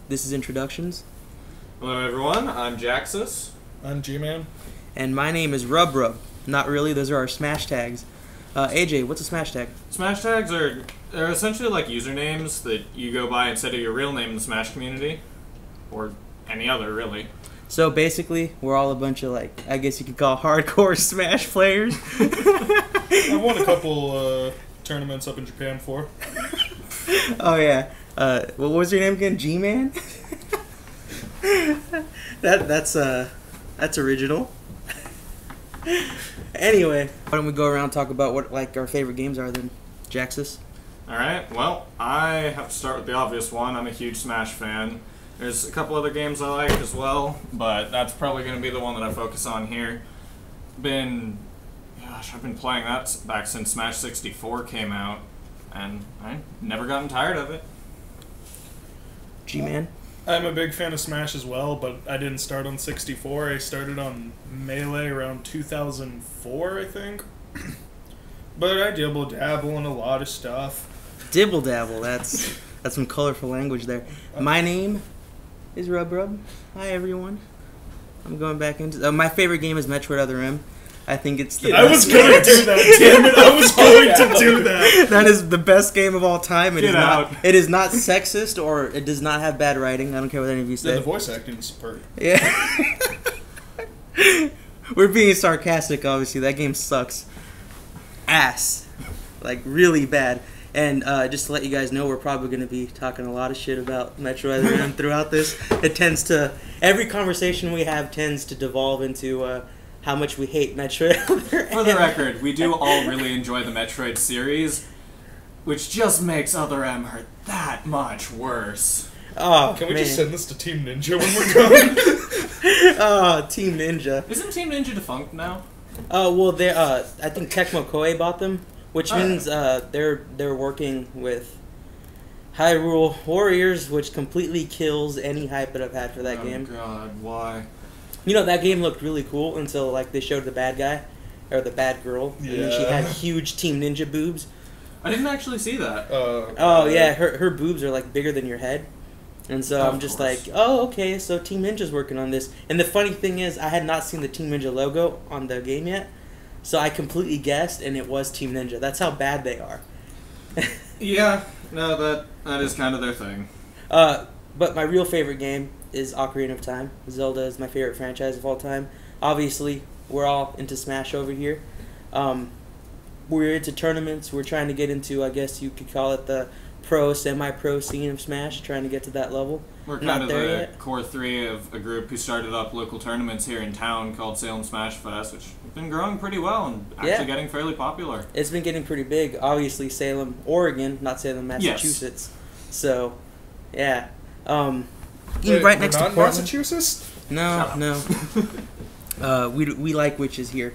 This is Introductions. Hello everyone, I'm Jaxus. I'm G-Man. And my name is Rub. Not really, those are our Smash tags. AJ, what's a Smash tag? Smash tags are essentially like usernames that you go by instead of your real name in the Smash community. Or any other, really. So basically, we're all a bunch of, like, I guess you could call hardcore Smash players. I won a couple tournaments up in Japan for. Oh yeah. What was your name again? G-Man? That's original. Anyway, why don't we go around and talk about what like our favorite games are then, Jaxus? Alright, well, I have to start with the obvious one. I'm a huge Smash fan. There's a couple other games I like as well, but that's probably going to be the one that I focus on here. I've been playing that back since Smash 64 came out, and I've never gotten tired of it. G-Man? I'm a big fan of Smash as well, but I didn't start on 64. I started on Melee around 2004, I think. But I dibble-dabble in a lot of stuff. Dibble-dabble, that's some colorful language there. My name is Rub. Hi, everyone. I'm going back into... my favorite game is Metroid Other M. I think it's the best. I was going to do that, damn it! I was going to do that! That is the best game of all time. Get out. It is not sexist, or it does not have bad writing. I don't care what any of you say. Yeah, the voice acting is superb. Yeah. We're being sarcastic, obviously. That game sucks. Ass. Like, really bad. And just to let you guys know, we're probably going to be talking a lot of shit about Metroid Other M throughout this. It tends to... Every conversation we have tends to devolve into... how much we hate Metroid Other M. For the record, we do all really enjoy the Metroid series, which just makes Other M hurt that much worse. Oh, Can we man. just send this to Team Ninja when we're done? Oh, Team Ninja. Isn't Team Ninja defunct now? Well, they I think Tecmo Koei bought them, which means they're working with Hyrule Warriors, which completely kills any hype that I've had for that game. Oh god, why? You know, that game looked really cool until, like, they showed the bad guy, or the bad girl, and then she had huge Team Ninja boobs. I didn't actually see that. Oh, yeah, her boobs are, like, bigger than your head. And so I'm just like, oh, okay, so Team Ninja's working on this. And the funny thing is, I had not seen the Team Ninja logo on the game yet, so I completely guessed, and it was Team Ninja. That's how bad they are. Yeah, no, that is kind of their thing. But my real favorite game is Ocarina of Time. Zelda is my favorite franchise of all time. Obviously, we're all into Smash over here. We're into tournaments. We're trying to get into, I guess you could call it the pro, semi-pro scene of Smash, trying to get to that level. We're kind of the core three of a group who started up local tournaments here in town called Salem Smash Fest, which have been growing pretty well and actually getting fairly popular. It's been getting pretty big. Obviously, Salem, Oregon, not Salem, Massachusetts. Yes. So, yeah. Wait, right next to not Portland. Massachusetts? No. We like witches here.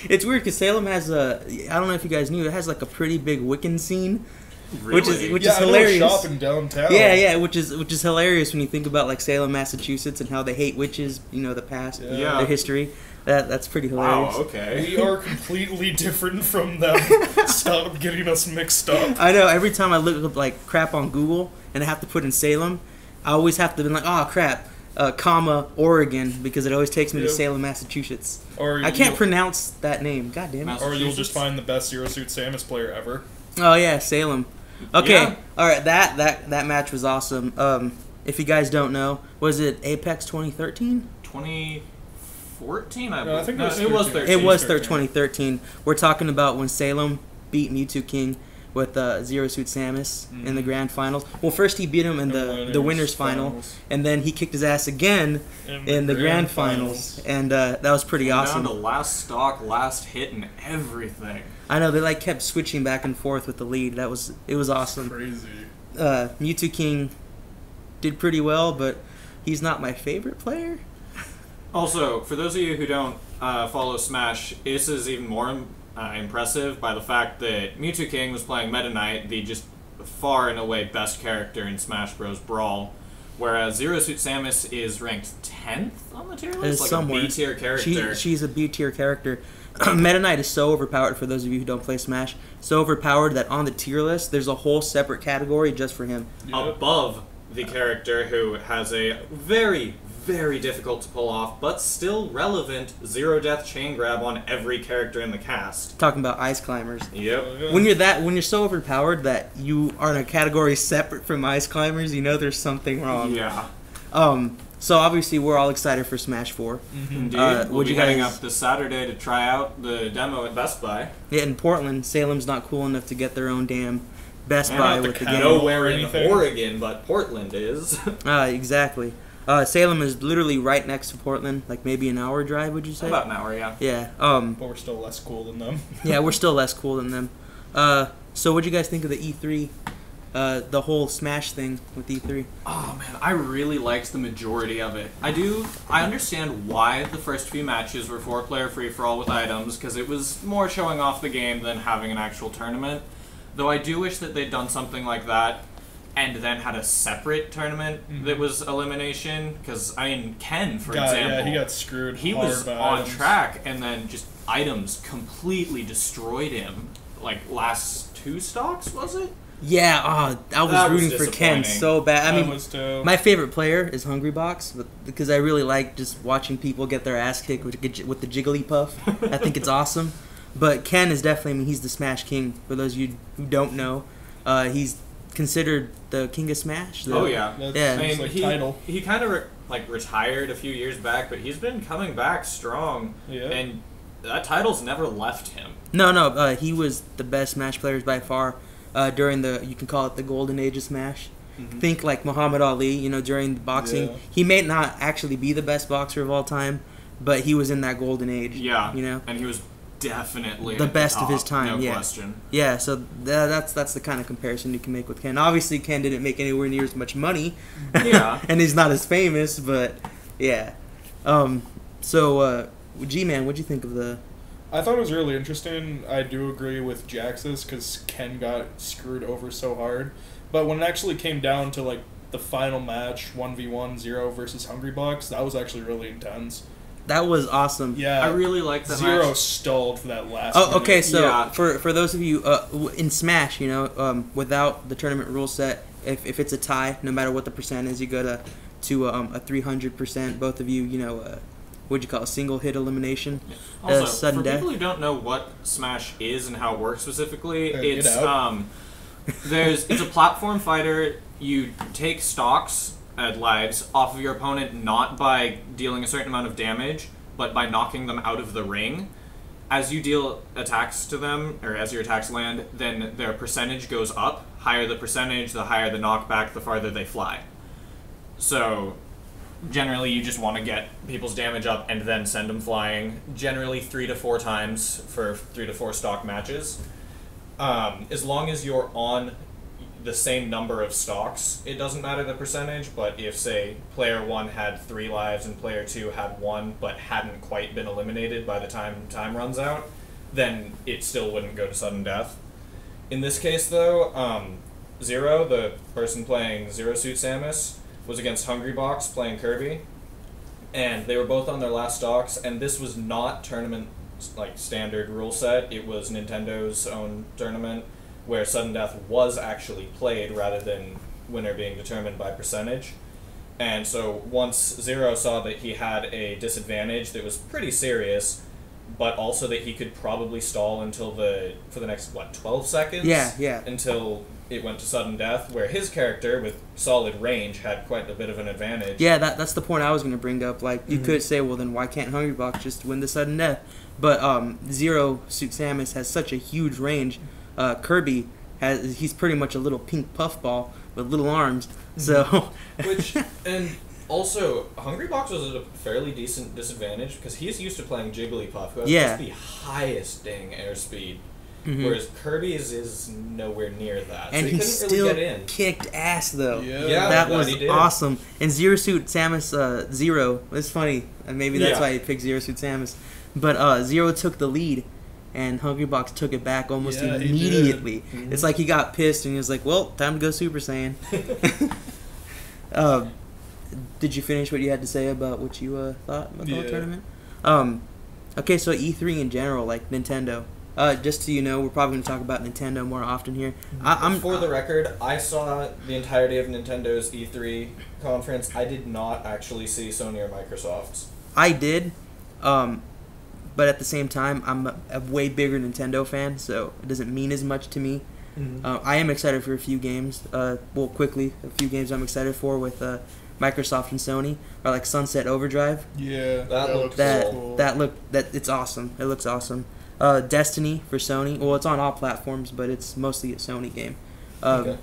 It's weird because Salem has I don't know if you guys knew, it has like a pretty big Wiccan scene. Really? Which is hilarious. I know shopping downtown. Yeah, which is hilarious when you think about like Salem, Massachusetts, and how they hate witches. You know, the past, their history. That's pretty hilarious. Wow. Okay. We are completely different from them. Stop getting us mixed up. I know. Every time I look up like crap on Google and I have to put in Salem, I always have to be like, oh crap, comma Oregon, because it always takes me to Salem, Massachusetts. Or I can't pronounce that name. God damn it. Or you'll just find the best Zero Suit Samus player ever. Oh yeah, Salem. Okay, Yeah. all right. That match was awesome. If you guys don't know, was it Apex 2013? 2014, I No, I think believe. it was 13. It was 2013. We're talking about when Salem beat Mewtwo King with Zero Suit Samus in the grand finals. Well, first he beat him in the winners final, and then he kicked his ass again in the grand finals, and that was pretty awesome. Down to last stock, last hit, and everything. I know, they like kept switching back and forth with the lead. It was awesome. Crazy. Mewtwo King did pretty well, but he's not my favorite player. Also, for those of you who don't follow Smash, this is even more impressive by the fact that Mewtwo King was playing Meta Knight, the just far and away best character in Smash Bros. Brawl, whereas Zero Suit Samus is ranked 10th on the tier list, like somewhere. A B-tier character. She's a B-tier character. Meta Knight is so overpowered for those of you who don't play Smash. So overpowered that on the tier list, there's a whole separate category just for him. Above the character who has a very, very difficult to pull off, but still relevant zero death chain grab on every character in the cast. Talking about ice climbers. Yep. When you're so overpowered that you are in a category separate from ice climbers, you know there's something wrong. Yeah. So obviously we're all excited for Smash 4. Indeed. Would We'll be you heading guys- up this Saturday to try out the demo at Best Buy. Yeah, in Portland, Salem's not cool enough to get their own damn Best Buy with the game. Nowhere in anything. Oregon, but Portland is. Exactly. Salem is literally right next to Portland, like maybe an hour drive, would you say? About an hour, yeah. Yeah. But we're still less cool than them. Yeah, we're still less cool than them. So what'd you guys think of the E3? The whole Smash thing with E3? Oh man, I really liked the majority of it. I understand why the first few matches were 4-player free-for-all with items, because it was more showing off the game than having an actual tournament. Though I do wish that they'd done something like that and then had a separate tournament that was elimination, because, I mean, Ken, for example... Yeah, he got screwed He hard was by on items. track, and then just items completely destroyed him. Like, last 2 stocks, was it? Yeah, I was That was rooting for Ken disappointing. so bad. I I mean, was too. my favorite player is Hungrybox, because I really like just watching people get their ass kicked with the Jigglypuff. I think it's awesome. But Ken is definitely, I mean, he's the Smash King. For those of you who don't know, he's considered the King of Smash. Oh, yeah. That's Yeah. his, like, title. He kind of retired a few years back, but he's been coming back strong. Yeah. And that title's never left him. No, he was the best Smash players by far during you can call it the golden age of Smash. Think like Muhammad Ali, during the boxing. Yeah. He may not actually be the best boxer of all time, but he was in that golden age. Yeah. You know? And he was definitely The at best of top, his time, no yeah. question. Yeah, so that's the kind of comparison you can make with Ken. Obviously, Ken didn't make anywhere near as much money. Yeah. And he's not as famous, but yeah. So, G-Man, what'd you think of the... I thought it was really interesting. I do agree with Jax's because Ken got screwed over so hard. But when it actually came down to like the final match, 1v1, Zero versus Hungrybox, that was actually really intense. That was awesome. Yeah, I really liked that Zero match. stalled for that last. Oh, okay. minute. So Yeah. for those of you in Smash, without the tournament rule set, if it's a tie, no matter what the percent is, you go to a 300%. Both of you, what'd you call it, single hit elimination? Also, Sudden for death. people who don't know what Smash is and how it works specifically, Get it's out. it's a platform fighter. You take stocks at lives off of your opponent, not by dealing a certain amount of damage, but by knocking them out of the ring. As you deal attacks to them, or as your attacks land, then their percentage goes up. Higher the percentage, the higher the knockback, the farther they fly. So, generally you just want to get people's damage up and then send them flying. Generally 3 to 4 times for 3 to 4 stock matches. As long as you're on the same number of stocks, it doesn't matter the percentage, but if, say, player 1 had 3 lives and player 2 had 1 but hadn't quite been eliminated by the time runs out, then it still wouldn't go to sudden death. In this case, though, Zero, the person playing Zero Suit Samus, was against Hungrybox playing Kirby, and they were both on their last stocks, and this was not tournament standard rule set. It was Nintendo's own tournament where sudden death was actually played rather than winner being determined by percentage. And so once Zero saw that he had a disadvantage that was pretty serious, but also that he could probably stall until for the next 12 seconds? Yeah. Until it went to sudden death, where his character with solid range had quite a bit of an advantage. Yeah, that's the point I was going to bring up. Like, you could say, well, then why can't Hungrybox just win the sudden death? But Zero Suit Samus has such a huge range. Kirby he's pretty much a little pink puffball with little arms. So, And also, Hungrybox was at a fairly decent disadvantage because he's used to playing Jigglypuff, who has just the highest dang airspeed. Whereas Kirby's is nowhere near that. and so he he couldn't still really get in. kicked ass though. Yeah, that but was he did. awesome. And Zero Suit Samus Zero. It's funny. And maybe that's Yeah. why he picked Zero Suit Samus. But Zero took the lead, and Hungrybox took it back almost Yeah, he immediately. It's like he got pissed, and he was like, "Well, time to go Super Saiyan." Did you finish what you had to say about what you thought about the whole Yeah. tournament? Okay, so E3 in general, like Nintendo. Just so you know, we're probably going to talk about Nintendo more often here. For the record, I saw the entirety of Nintendo's E3 conference. I did not actually see Sony or Microsoft's. I did, but at the same time, I'm a way bigger Nintendo fan, so it doesn't mean as much to me. Mm-hmm. I am excited for a few games. Quickly, a few games I'm excited for with Microsoft and Sony are like Sunset Overdrive. Yeah, That looked cool. It's awesome. It looks awesome. Destiny for Sony. Well, it's on all platforms, but it's mostly a Sony game. Okay.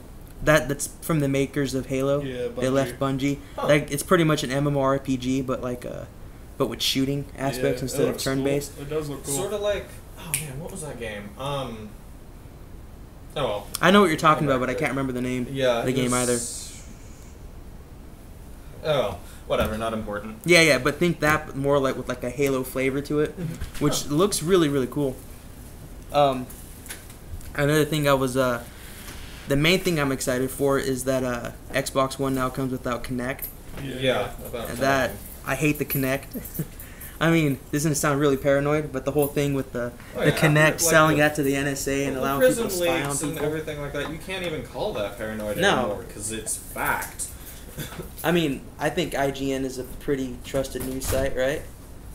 That's from the makers of Halo. Yeah, They Bungie. left Bungie. Huh. Like it's pretty much an MMORPG, but but with shooting aspects Yeah, instead it of looks turn-based. cool. It does look cool. Sort of like, oh man, what was that game? Oh well. I know what you're talking about, but I can't remember the name. Yeah. The game either. Oh well, whatever, not important. Yeah, but think that more like with like a Halo flavor to it, which looks really, really cool. Another thing the main thing I'm excited for is that Xbox One now comes without Kinect. Yeah, about And that I hate the Kinect. I mean, this is gonna sound really paranoid, but the whole thing with the Kinect, like selling the- that to the NSA and the allowing people to prison spy on leaks and people. everything like that, you can't even call that paranoid No. anymore because it's fact. I mean, I think IGN is a pretty trusted news site, right?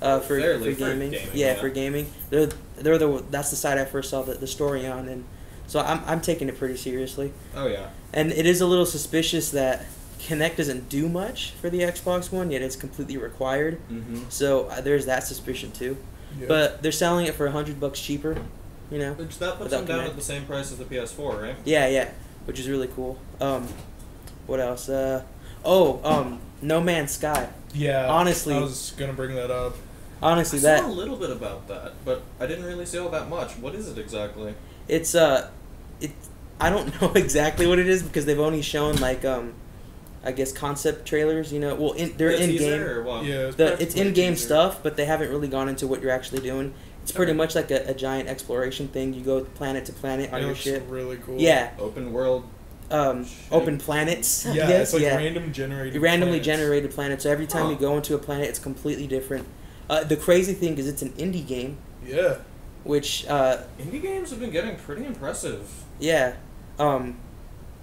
For Fairly, gaming. for gaming, Yeah, yeah. for gaming. That's the site I first saw the story on, and so I'm taking it pretty seriously. Oh yeah. And it is a little suspicious that Kinect doesn't do much for the Xbox One, yet it's completely required. Mm-hmm. So there's that suspicion too. Yeah. But they're selling it for $100 cheaper, you know? Which that puts Without them down Kinect. at the same price as the PS4, right? Yeah, which is really cool. What else? No Man's Sky. Yeah, honestly- I was gonna bring that up. Honestly, I that saw a little bit about that, but I didn't really see all that much. What is it exactly? it's I don't know exactly what it is because they've only shown like I guess concept trailers. You know, well they're A in teaser game. or what? Yeah, It's practically a in-game teaser. stuff, but they haven't really gone into what you're actually doing. It's pretty Okay. much like a giant exploration thing. You go planet to planet on It your looks ship. really cool. Yeah, Open world. open planets. I Yeah, guess. it's like yeah. random generated. Randomly planets. generated planets. So every time Huh. you go into a planet, it's completely different. The crazy thing is it's an indie game, Yeah. which Indie games have been getting pretty impressive. yeah,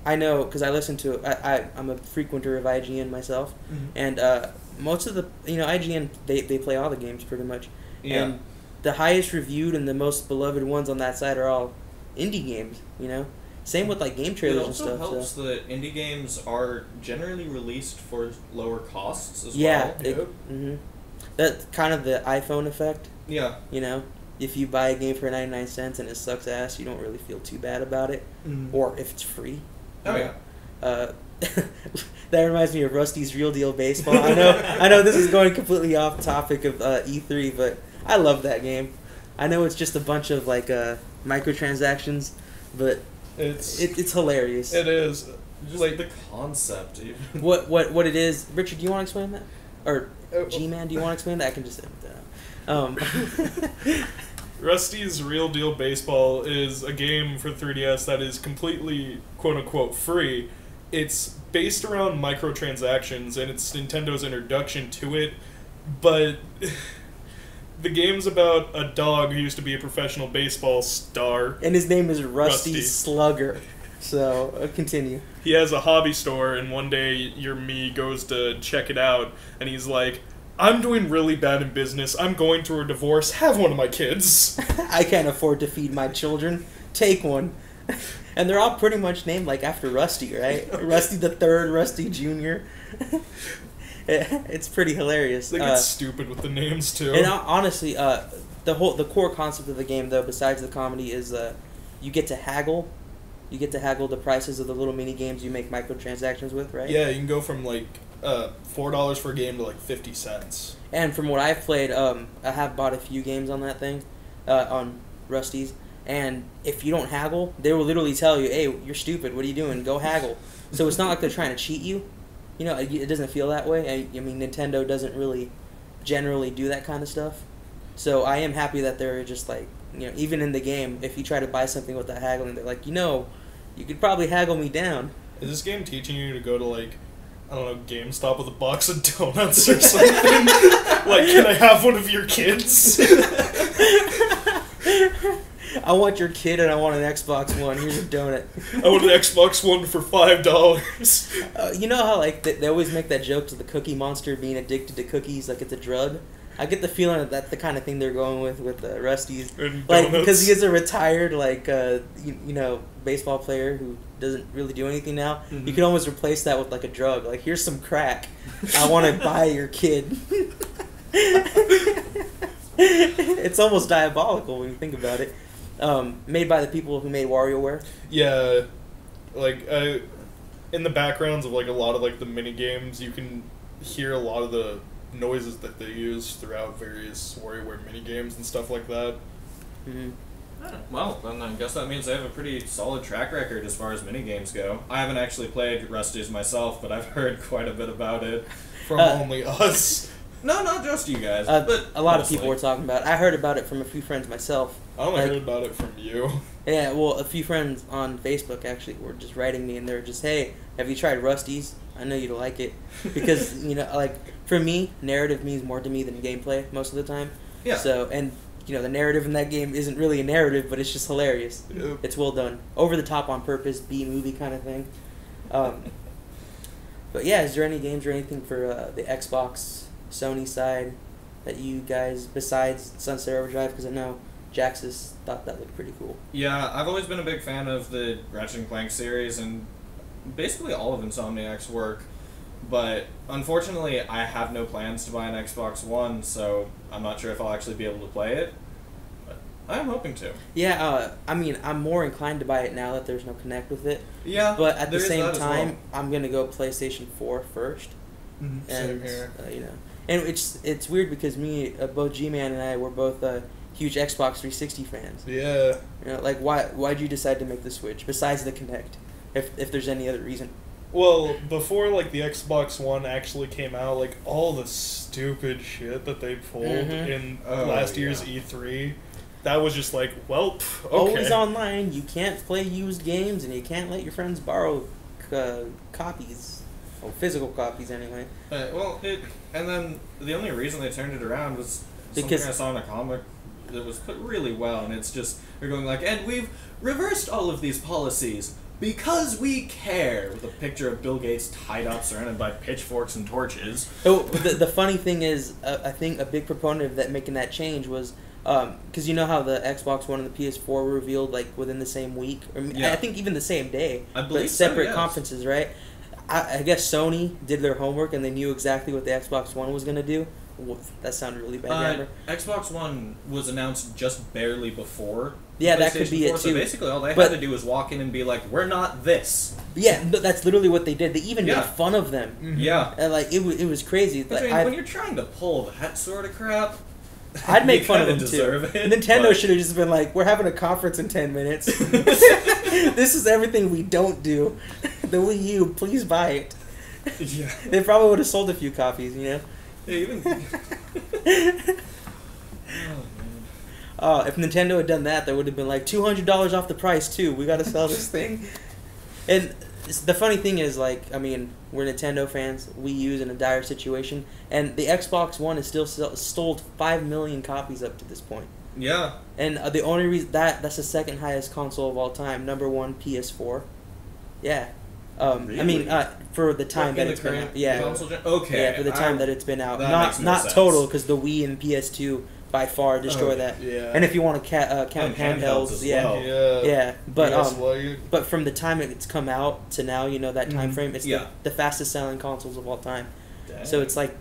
I know because I listen to I'm a frequenter of IGN myself, and most of the IGN they play all the games pretty much, Yeah. and the highest reviewed and the most beloved ones on that side are all indie games. You know, same with like game It trailers and also stuff. helps So. that indie games are generally released for lower costs as Yeah, well. That's kind of the iPhone effect. Yeah. You know, if you buy a game for 99 cents and it sucks ass, you don't really feel too bad about it. Mhm. Or if it's free. Oh you yeah. know. That reminds me of Rusty's Real Deal Baseball. I know this is going completely off topic of E3, but I love that game. I know it's just a bunch of like microtransactions, but It's it's hilarious. it is Just like the concept, even. What it is, Richard? Do you want to explain that? Or Oh. G-Man, do you want to explain that? I can just edit that out. Rusty's Real Deal Baseball is a game for 3DS that is completely quote unquote free. It's based around microtransactions and it's Nintendo's introduction to it, but the game's about a dog who used to be a professional baseball star. And his name is Rusty Rusty. Slugger. So continue. He has a hobby store, and one day your me goes to check it out, and he's like, I'm doing really bad in business. I'm going through a divorce. Have one of my kids. I can't afford to feed my children. Take one. And they're all pretty much named like after Rusty, right? Rusty the Third, Rusty Jr. It's pretty hilarious. They get stupid with the names, too. And honestly, the core concept of the game, though, besides the comedy, is you get to haggle. You get to haggle the prices of the little mini games you make microtransactions with, right? Yeah, you can go from like $4 for a game to like 50 cents. And from what I've played, I have bought a few games on that thing, on Rusty's. And if you don't haggle, they will literally tell you, "Hey, you're stupid. What are you doing? Go haggle." So it's not like they're trying to cheat you. You know, it doesn't feel that way. I mean, Nintendo doesn't really generally do that kind of stuff. So I am happy that they're just like, even in the game, if you try to buy something without haggling, they're like, you could probably haggle me down. Is this game teaching you to go to like I don't know, GameStop with a box of donuts or something. Like, can I have one of your kids? I want your kid and I want an Xbox One. Here's a donut. I want an Xbox One for $5. You know how like they always make that joke to the Cookie Monster being addicted to cookies like it's a drug? I get the feeling that that's the kind of thing they're going with Rusty's. And Like, donuts. because he is a retired, like, you know, baseball player who doesn't really do anything now. Mm-hmm. You can almost replace that with, like, a drug. Like, here's some crack. I want to buy your kid. It's almost diabolical when you think about it. Made by the people who made WarioWare. Yeah, like, in the backgrounds of, like, a lot of, like, the mini games, you can hear a lot of the noises that they use throughout various WarioWare mini games and stuff like that. Mm-hmm. Well, then I guess that means they have a pretty solid track record as far as minigames go. I haven't actually played Rusty's myself, but I've heard quite a bit about it. From only us. No, not just you guys, but a lot of mostly. people were talking about it. I heard about it from a few friends myself. I only Like- heard about it from you. Yeah, well, a few friends on Facebook actually were just writing me, and they were just, hey, have you tried Rusty's? I know you'd like it. Because, you know, like, for me, narrative means more to me than gameplay most of the time. Yeah. So, and, you know, the narrative in that game isn't really a narrative, but it's just hilarious. Yep. It's well done. Over the top on purpose, B-movie kind of thing. But yeah, is there any games or anything for the Xbox, Sony side that you guys, besides Sunset Overdrive, because I know Jaxus thought that looked pretty cool. Yeah, I've always been a big fan of the Ratchet and Clank series and basically all of Insomniac's work, but unfortunately I have no plans to buy an Xbox One, so I'm not sure if I'll actually be able to play it, but I'm hoping to. Yeah, I mean, I'm more inclined to buy it now that there's no Connect with it, Yeah, but at the there is same that as time, well. I'm going to go PlayStation 4 first. Same And, here. you know, and it's weird because both G-Man and I were both huge Xbox 360 fans. Yeah. You know, like why'd you decide to make the switch besides the Kinect, if there's any other reason? Well, before, like, the Xbox One actually came out, like, all the stupid shit that they pulled Mhm. in Oh, last year's yeah. E3, that was just like, well, pff, okay. Always online. You can't play used games, and you can't let your friends borrow copies, or physical copies anyway. And then the only reason they turned it around was Because- something I saw in a comic that was put really well, and it's just, they're going like, and we've reversed all of these policies because we care, with a picture of Bill Gates tied up, surrounded by pitchforks and torches. Oh, the funny thing is, I think a big proponent of that making that change was because you know how the Xbox One and the PS4 were revealed like within the same week, or Yeah. I think even the same day, I believe but so, separate yes. conferences, right? I guess Sony did their homework and they knew exactly what the Xbox One was gonna do. That sounded really bad grammar. Xbox One was announced just barely before. Yeah, that could PlayStation be it 4, too. So basically, all they But- had to do was walk in and be like, "We're not this." Yeah, that's literally what they did. They even Yeah. made fun of them. Mhm. Yeah. And, like it was crazy. I mean, Like, when you're trying to pull that sort of crap, I'd make you fun of kinda them too. deserve it, Nintendo but- should have just been like, "We're having a conference in 10 minutes. This is everything we don't do. The Wii U, please buy it." Yeah. They probably would have sold a few copies, you know. Yeah, even. If Nintendo had done that, they would have been like $200 off the price too. We got to sell this thing. And the funny thing is, like, I mean, we're Nintendo fans. We use in a dire situation, and the Xbox One is still sold 5 million copies up to this point. Yeah. And the only reason that's the second highest console of all time. Number one, PS4. Yeah. I mean, Really? for the time that In the it's been current out. Yeah. console okay. Yeah, for the time that it's been out. that makes Not more sense. total, because the Wii and PS2 by far destroy Oh, that. Yeah. And if you want to count And handhelds, handhelds as yeah. well. Yeah. Yeah, but Yes, well, you- but from the time it's come out to now, you know, that time Mhm. frame, it's Yeah. the fastest selling consoles of all time. Dang. So it's like,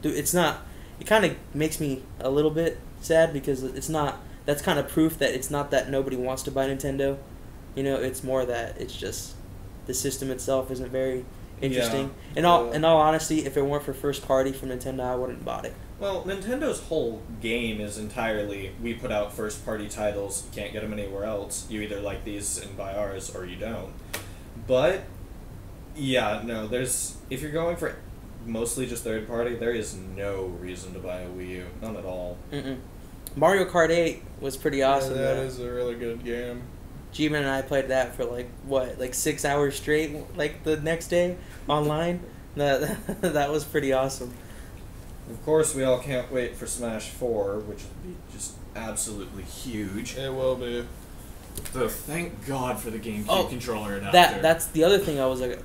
dude, it's not. It kind of makes me a little bit sad because it's not. That's kind of proof that it's not that nobody wants to buy Nintendo. You know, it's more that it's just the system itself isn't very interesting. Yeah. In all honesty, if it weren't for first party from Nintendo, I wouldn't have bought it. Well, Nintendo's whole game is entirely, we put out first-party titles, you can't get them anywhere else. You either like these and buy ours, or you don't. But, yeah, no, if you're going for mostly just third-party, there is no reason to buy a Wii U. None at all. Mm-mm. Mario Kart 8 was pretty awesome. Yeah, that though. is a really good game. G-Man and I played that for like 6 hours straight, like the next day online. That was pretty awesome. Of course, we all can't wait for Smash 4, which will be just absolutely huge. It will be. So thank God for the GameCube controller adapter. That's the other thing I was like,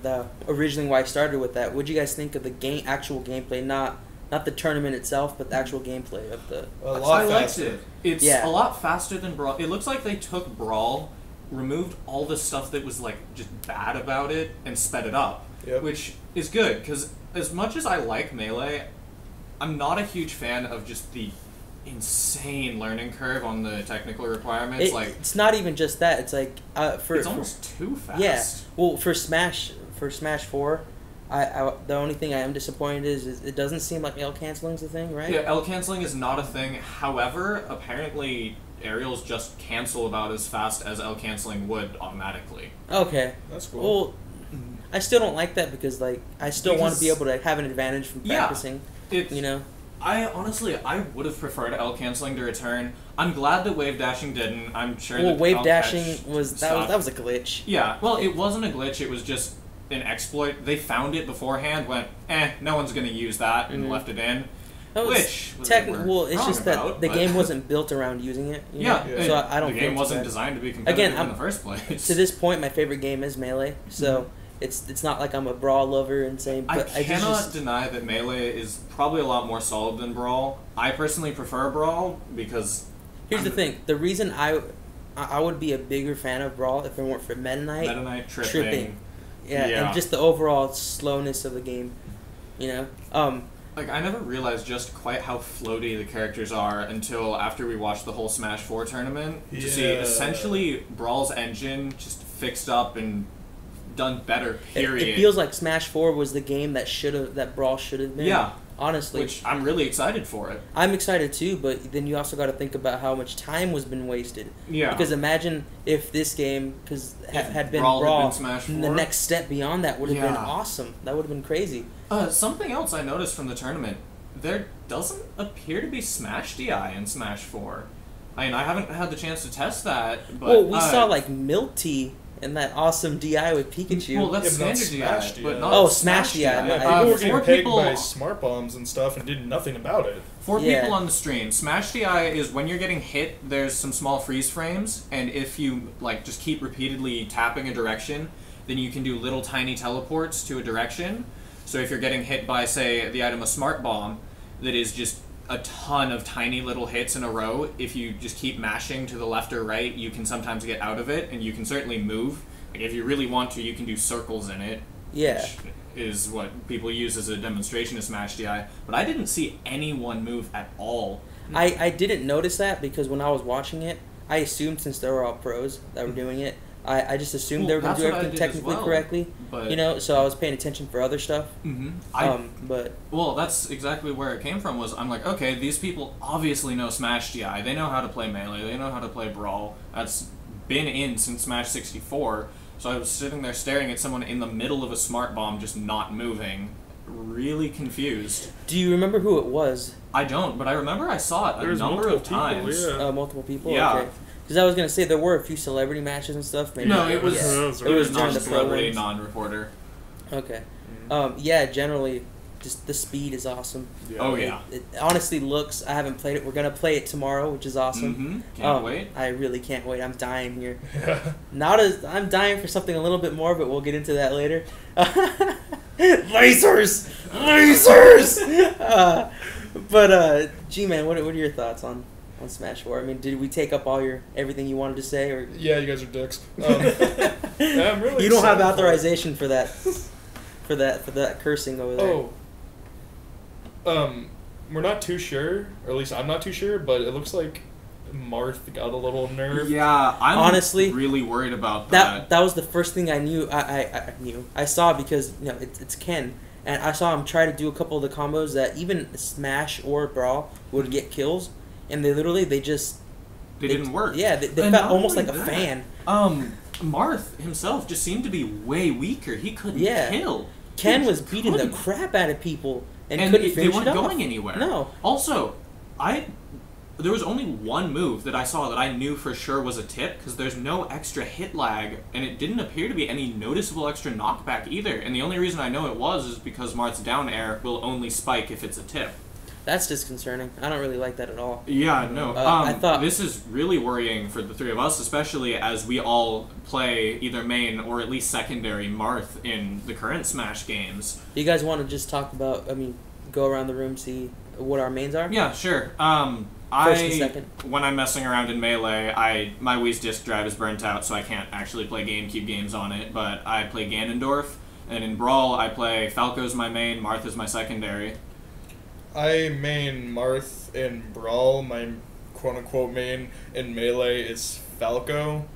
originally why I started with that. What do you guys think of the actual gameplay, not the tournament itself, but the actual gameplay of the? I liked it. It's a lot faster than Brawl. It looks like they took Brawl, removed all the stuff that was like just bad about it, and sped it up, which is good because as much as I like Melee, I'm not a huge fan of just the insane learning curve on the technical requirements. It's not even just that. It's like it's almost too fast. Yeah. Well, for Smash 4, the only thing I am disappointed is it doesn't seem like L canceling's a thing, right? Yeah, L canceling is not a thing. However, apparently aerials just cancel about as fast as L canceling would automatically. Okay, that's cool. Well, I still don't like that because I still want to be able to have an advantage from practicing. I would have preferred L canceling to return. I'm glad that wave dashing didn't. I'm sure. Well, wave dashing was a glitch. Yeah, well, it wasn't a glitch. It was just an exploit. They found it beforehand. Went, no one's gonna use that, and left it in. Which well, it's just that the game wasn't built around using it. You know? So I don't. The game wasn't designed to be competitive in the first place. To this point, my favorite game is Melee. So. It's not like I'm a Brawl lover and saying, but I cannot deny that Melee is probably a lot more solid than Brawl. I personally prefer Brawl because... Here's the thing. The reason I would be a bigger fan of Brawl if it weren't for Meta Knight. Tripping. Yeah, and just the overall slowness of the game. You know? I never realized just quite how floaty the characters are until after we watched the whole Smash 4 tournament. To see essentially Brawl's engine just fixed up and done better, period. It feels like Smash 4 was the game that Brawl should have been. Yeah. Honestly. Which I'm really excited for it. I'm excited too, but then you also got to think about how much time was been wasted. Yeah. Because imagine if this game had been Brawl, Smash 4. The next step beyond that would have been awesome. That would have been crazy. Something else I noticed from the tournament, there doesn't appear to be Smash DI in Smash 4. I mean, I haven't had the chance to test that, but... Well, we saw, like, Milk Tea and that awesome DI with Pikachu. Well, that's standard DI, but not Smash DI. People were getting pegged by smart bombs and stuff and did nothing about it. 4 people on the stream. Smash DI is when you're getting hit, there's some small freeze frames, and if you just keep repeatedly tapping a direction, then you can do little tiny teleports to a direction. So if you're getting hit by, say, the item a smart bomb, that is just a ton of tiny little hits in a row, if you just keep mashing to the left or right, you can sometimes get out of it, and you can certainly move. If you really want to, you can do circles in it. Yeah. Which is what people use as a demonstration of Smash DI. But I didn't see anyone move at all. I didn't notice that because when I was watching it, I assumed since they were all pros that were doing it, I just assumed they were going to do everything technically correctly, but, so I was paying attention for other stuff. Well, that's exactly where it came from. I'm like, okay, these people obviously know Smash DI. They know how to play Melee. They know how to play Brawl. That's been in since Smash 64. So I was sitting there staring at someone in the middle of a smart bomb just not moving, really confused. Do you remember who it was? I don't, but I remember I saw it a number of times. Multiple people? Yeah. Okay. Because I was going to say there were a few celebrity matches and stuff. Maybe. No, it was non-celebrity, non-reporter. Okay. Generally, just the speed is awesome. Yeah. Oh, yeah. It honestly looks, I haven't played it. We're going to play it tomorrow, which is awesome. Mm-hmm. Can't wait. I really can't wait. I'm dying here. I'm dying for something a little bit more, but we'll get into that later. Lasers! G-Man, what are your thoughts on Smash 4? I mean, did we take up everything you wanted to say, or? Yeah, you guys are dicks. I'm really you don't have authorization for that, for that cursing over there. We're not too sure, or at least I'm not too sure, but it looks like Marth got a little nerfed. Yeah, I'm honestly really worried about that. That was the first thing I knew. I saw because it's Ken. And I saw him try to do a couple of the combos that even Smash or Brawl would get kills, and they didn't work. Yeah, they felt almost like a fan. Marth himself just seemed to be way weaker. He couldn't kill. Ken was beating the crap out of people and couldn't finish they weren't going anywhere. No. Also, there was only one move that I saw that I knew for sure was a tip, because there's no extra hit lag, and it didn't appear to be any noticeable extra knockback either. And the only reason I know it was is because Marth's down air will only spike if it's a tip. That's disconcerting. I don't really like that at all. Yeah, no. I thought this is really worrying for the three of us, especially as we all play either main or at least secondary Marth in the current Smash games. You guys want to just talk about, go around the room, see what our mains are? Yeah, sure. First and second. When I'm messing around in Melee, my Wii's disc drive is burnt out, so I can't actually play GameCube games on it, but I play Ganondorf, and in Brawl, I play Falco's my main, Marth is my secondary. I main Marth in Brawl. My quote-unquote main in Melee is Falco.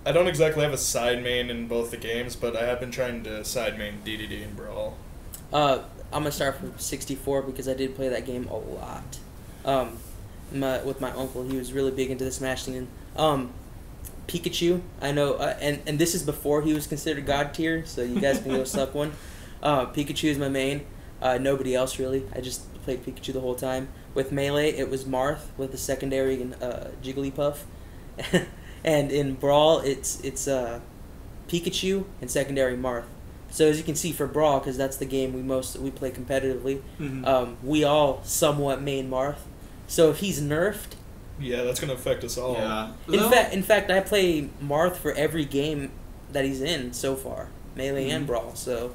I don't exactly have a side main in both the games, but I have been trying to side main DDD in Brawl. I'm going to start from 64 because I did play that game a lot. With my uncle, he was really big into the Smash scene. Pikachu, I know, and this is before he was considered God tier, so you guys can go suck one. Pikachu is my main. Nobody else really. I just played Pikachu the whole time. With Melee, it was Marth with the secondary Jigglypuff, and in Brawl, it's Pikachu and secondary Marth. So as you can see for Brawl, because that's the game we play competitively, we all somewhat main Marth. So if he's nerfed, yeah, that's gonna affect us all. Yeah. In fact, I play Marth for every game that he's in so far, Melee and Brawl. So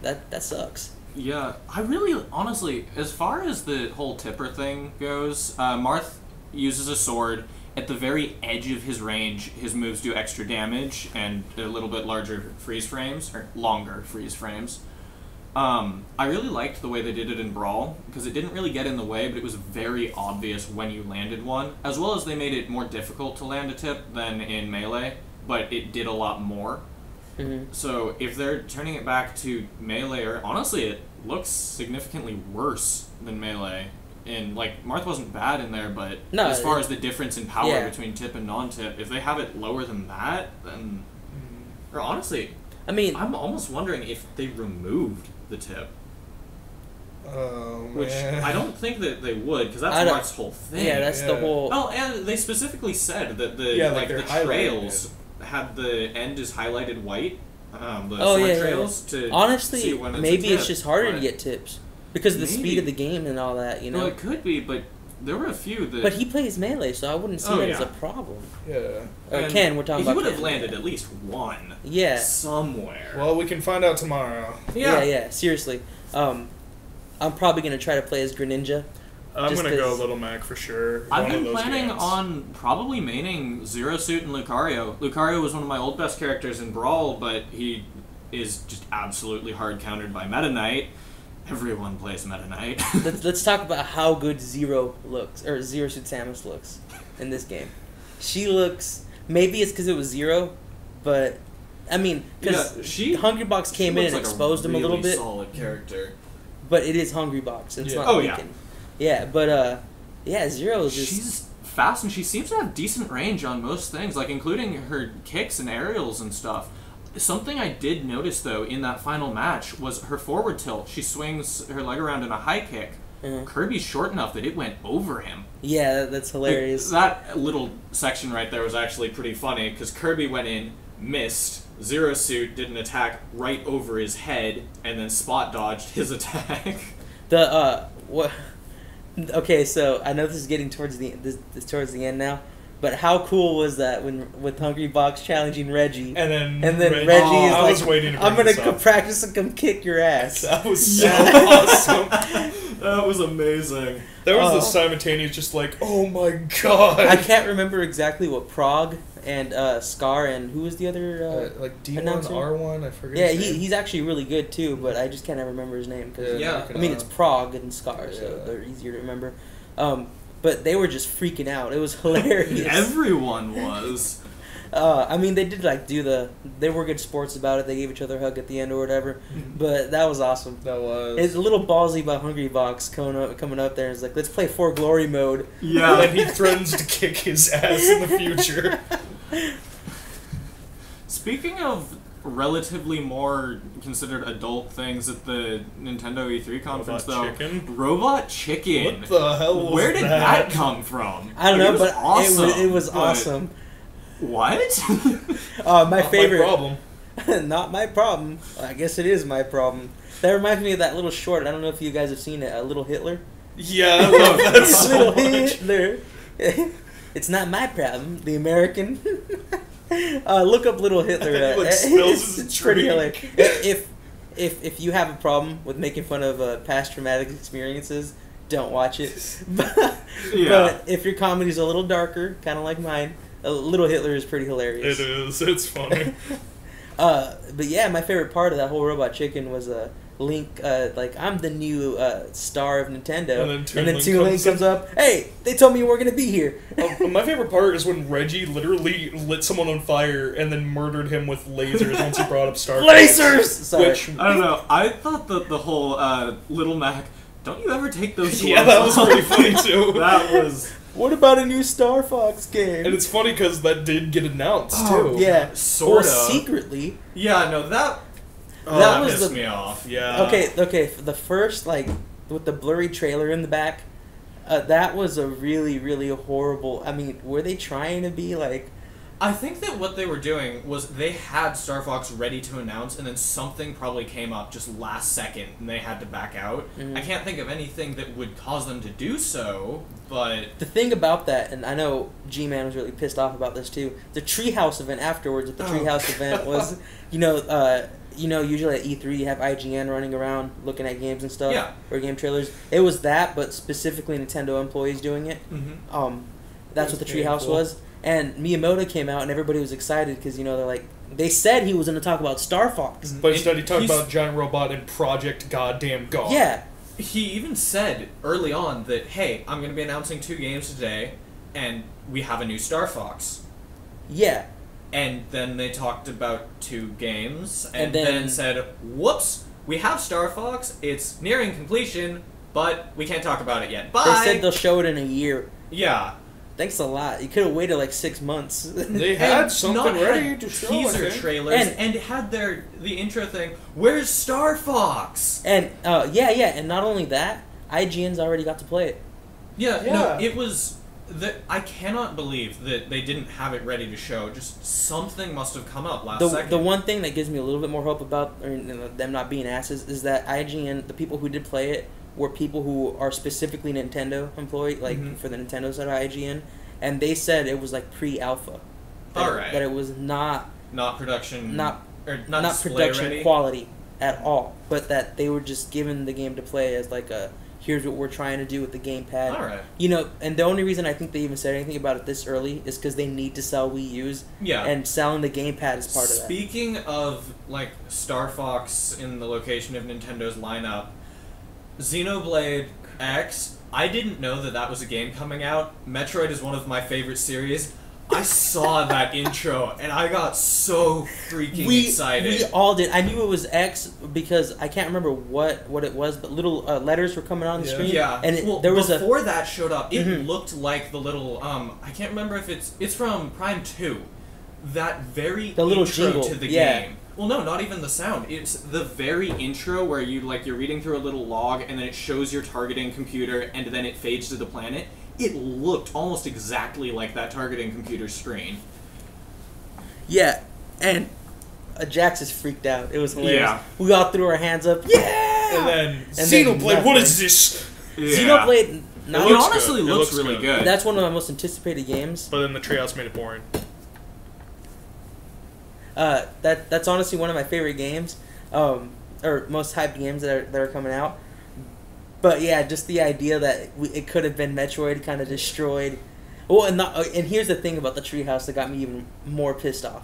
that sucks. Yeah, I really, honestly, as far as the whole tipper thing goes, Marth uses a sword. At the very edge of his range, his moves do extra damage and a little bit larger freeze frames, or longer freeze frames. I really liked the way they did it in Brawl, because it didn't really get in the way, but it was very obvious when you landed one, as well as they made it more difficult to land a tip than in Melee, but it did a lot more. So if they're turning it back to Melee, or honestly, it looks significantly worse than Melee. And Marth wasn't bad in there, but as far as the difference in power between tip and non-tip, if they have it lower than that, then, or honestly, I'm almost wondering if they removed the tip. Oh, man. Which I don't think that they would, because that's Marth's whole thing. Yeah, that's the whole. Oh, and they specifically said that the trails had the end is highlighted white. The sword trails to honestly, see when it's maybe a tip, it's just harder to get tips because of the speed of the game and all that. You know, well, it could be, but there were a few that. But he plays Melee, so I wouldn't see that as a problem. Yeah. Ken, we're talking about. He would have Ken. landed at least one. Yeah. Somewhere. Well, we can find out tomorrow. Yeah. Seriously, I'm probably gonna try to play as Greninja. I'm gonna go Little Mac for sure. I've been planning on probably maining Zero Suit and Lucario. Lucario was one of my old best characters in Brawl, but he is just absolutely hard countered by Meta Knight. Everyone plays Meta Knight. Let's talk about how good Zero Suit Samus looks in this game. She looks. Maybe it's because it was Zero, but because Hungry Box came in and exposed him a little bit. Solid character. But it is Hungry Box. It's not weakened. Yeah, but Zero is just... She's fast, and she seems to have decent range on most things, including her kicks and aerials and stuff. Something I did notice, though, in that final match was her forward tilt. She swings her leg around in a high kick. Kirby's short enough that it went over him. Yeah, that's hilarious. That little section right there was actually pretty funny, because Kirby went in, missed, Zero Suit did an attack right over his head, and then spot dodged his attack. Okay, so I know this is getting towards the end now, but how cool was that with Hungry Box challenging Reggie, and then Reggie is I was waiting to I'm gonna practice and come kick your ass. That was so awesome. That was amazing. There was the simultaneous, just oh my god. I can't remember exactly what Prague and Scar and who was the other D1 announcer? R1. I forget. Yeah, his name. he's actually really good too, but I just can't remember his name. It's Prague and Scar, so they're easier to remember. But they were just freaking out. It was hilarious. Everyone was. They did they were good sports about it. They gave each other a hug at the end or whatever. But that was awesome. That was. It's a little ballsy by Hungry Box coming up there and it's let's play For Glory mode. Yeah. And he threatens to kick his ass in the future. Speaking of relatively more considered adult things at the Nintendo E3 conference, Robot though. Chicken? Robot Chicken. What the hell was Where did that come from? I don't know, it was but awesome, it was but awesome. What? My Not favorite. My problem. Not my problem. I guess it is my problem. That reminds me of that little short. I don't know if you guys have seen it. Little Hitler. Yeah, I love that so Little much. Hitler. It's not my problem. The American. Look up Little Hitler. He, like, spills his It's pretty drink. hilarious. If you have a problem with making fun of past traumatic experiences, don't watch it. But if your comedy's a little darker, kind of like mine, Little Hitler is pretty hilarious. It is. It's funny. But yeah, my favorite part of that whole Robot Chicken was Link, like, I'm the new star of Nintendo. And then Toon Toon Link comes up, hey, they told me you were going to be here. My favorite part is when Reggie literally lit someone on fire and then murdered him with lasers once he brought up Star Fox. Lasers! Sorry. Which, I don't know. I thought that the whole Little Mac, don't you ever take those gloves yeah, that was off? pretty funny too. That was... What about a new Star Fox game? And it's funny because that did get announced Oh, too. Yeah, Sorta. Well, secretly. Yeah, no, that That was pissed the- me off. Yeah. Okay, for the first, like, with the blurry trailer in the back, that was a really, really horrible... I mean, were they trying to be, like... I think that what they were doing was they had Star Fox ready to announce, and then something probably came up just last second, and they had to back out. Mhm. I can't think of anything that would cause them to do so, but... The thing about that, and I know G-Man was really pissed off about this too, the Treehouse event afterwards, the Treehouse event was, usually at E3 you have IGN running around looking at games and stuff, Yeah. or game trailers. It was that, but specifically Nintendo employees doing it. Mm-hmm. That's It what the was Treehouse painful. was. And Miyamoto came out and everybody was excited because, they're like, they said he was going to talk about Star Fox. But instead he talked He's- about Giant Robot and Project Goddamn God. Yeah. He even said early on that, hey, I'm going to be announcing 2 games today, and we have a new Star Fox. Yeah. And then they talked about 2 games, And and then- then said, whoops, we have Star Fox, it's nearing completion, but we can't talk about it yet. Bye! They said they'll show it in a year. Yeah. Thanks a lot. You could have waited like 6 months. They had And something not ready had to show, I teaser think. trailers And- and had the intro thing. Where's Star Fox? And, and not only that, IGN's already got to play it. Yeah, Yeah. no, it was. I cannot believe that they didn't have it ready to show. Just something must have come up last second. The one thing that gives me a little bit more hope about them not being asses is that IGN, the people who did play it, were people who are specifically Nintendo employee, like Mhm. for the Nintendo side of IGN, and they said it was like pre-alpha. Alright. That it was not production. not not display production ready. quality at all, but that they were just given the game to play as like a here's what we're trying to do with the gamepad. Alright. And the only reason I think they even said anything about it this early is because they need to sell Wii U's, Yeah. and selling the gamepad is part of that. Speaking of like Star Fox in the location of Nintendo's lineup, Xenoblade X. I didn't know that was a game coming out. Metroid is one of my favorite series. I saw that intro and I got so freaking excited. We all did. I knew it was X because I can't remember what it was, but little letters were coming on the Yeah. screen. Yeah, and well, there was before that showed up, it Mhm. looked like the little I can't remember if it's from Prime 2. That very The little intro jingle, to the yeah. game. Well, no, not even the sound. It's the very intro where you're reading through a little log and then it shows your targeting computer and then it fades to the planet. It looked almost exactly like that targeting computer screen. Yeah, and Jax is freaked out. It was hilarious. Yeah. We all threw our hands up. Yeah. And then And then Xenoblade, what nothing. is this? Xenoblade. It Not, looks honestly good. It looks looks really good. good. that's one of my most anticipated games. But then the Treehouse made it boring. That's honestly one of my favorite games, or most hyped games that are coming out. But yeah, just the idea that it could have been Metroid kind of destroyed. Oh, and here's the thing about the Treehouse that got me even more pissed off.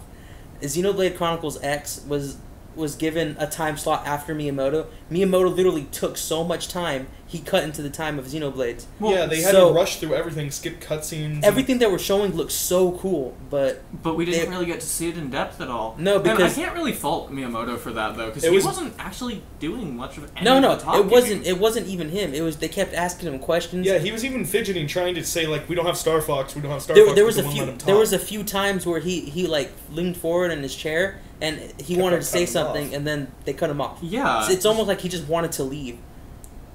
Xenoblade Chronicles X was given a time slot after Miyamoto. Miyamoto literally took so much time he cut into the time of Xenoblades. Well, yeah, they had to rush through everything, skip cutscenes. Everything that we're showing looks so cool, but we didn't really get to see it in depth at all. No, because and I can't really fault Miyamoto for that though, because he wasn't actually doing much of any no, of the talking. It wasn't even him. It was they kept asking him questions. Yeah, he was even fidgeting, trying to say like, we don't have Star Fox, we don't have Star Fox. There was a few times where he like leaned forward in his chair and he wanted to say something, and then they cut him off. Yeah, it's almost like he just wanted to leave.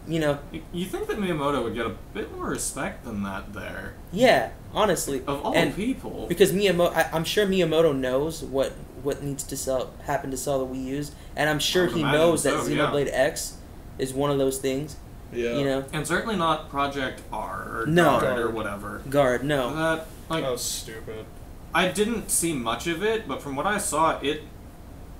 You know, you think that Miyamoto would get a bit more respect than that there? Yeah, honestly, of all people, because I'm sure Miyamoto knows what needs to happen to sell the Wii U's, and I'm sure he knows that Xenoblade X is one of those things. Yeah, you know, and certainly not Project R or Guard or whatever. Guard, no. That was stupid. I didn't see much of it, but from what I saw,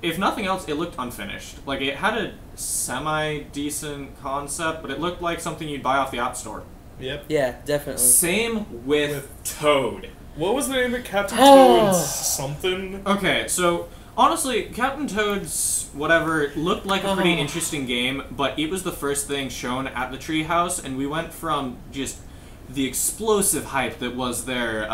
if nothing else, it looked unfinished. Like, it had a semi-decent concept, but it looked like something you'd buy off the App Store. Yep. Yeah, definitely. Same with Toad. What was the name of Captain Toad's something? Okay, so, honestly, Captain Toad's whatever looked like a pretty interesting game, but it was the first thing shown at the Treehouse, and we went from just the explosive hype that was their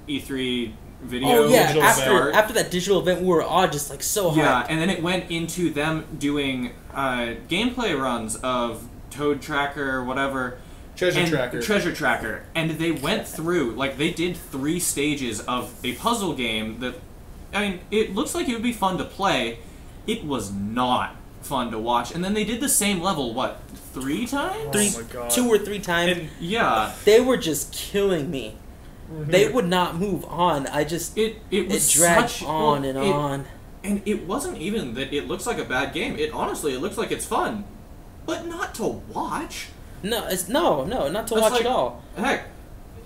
E3 video. Oh yeah, after that digital event, we were all just like so hyped. Yeah, and then it went into them doing gameplay runs of Toad Tracker or whatever. Treasure Tracker. And they went through, like, they did 3 stages of a puzzle game that, I mean, it looks like it would be fun to play. It was not fun to watch. And then they did the same level, 3 times? Oh my God. 2 or 3 times. And, yeah. They were just killing me. They would not move on. It dragged on and on. And it wasn't even that it looks like a bad game. It looks like it's fun, but not to watch. No, not to watch at all. Heck,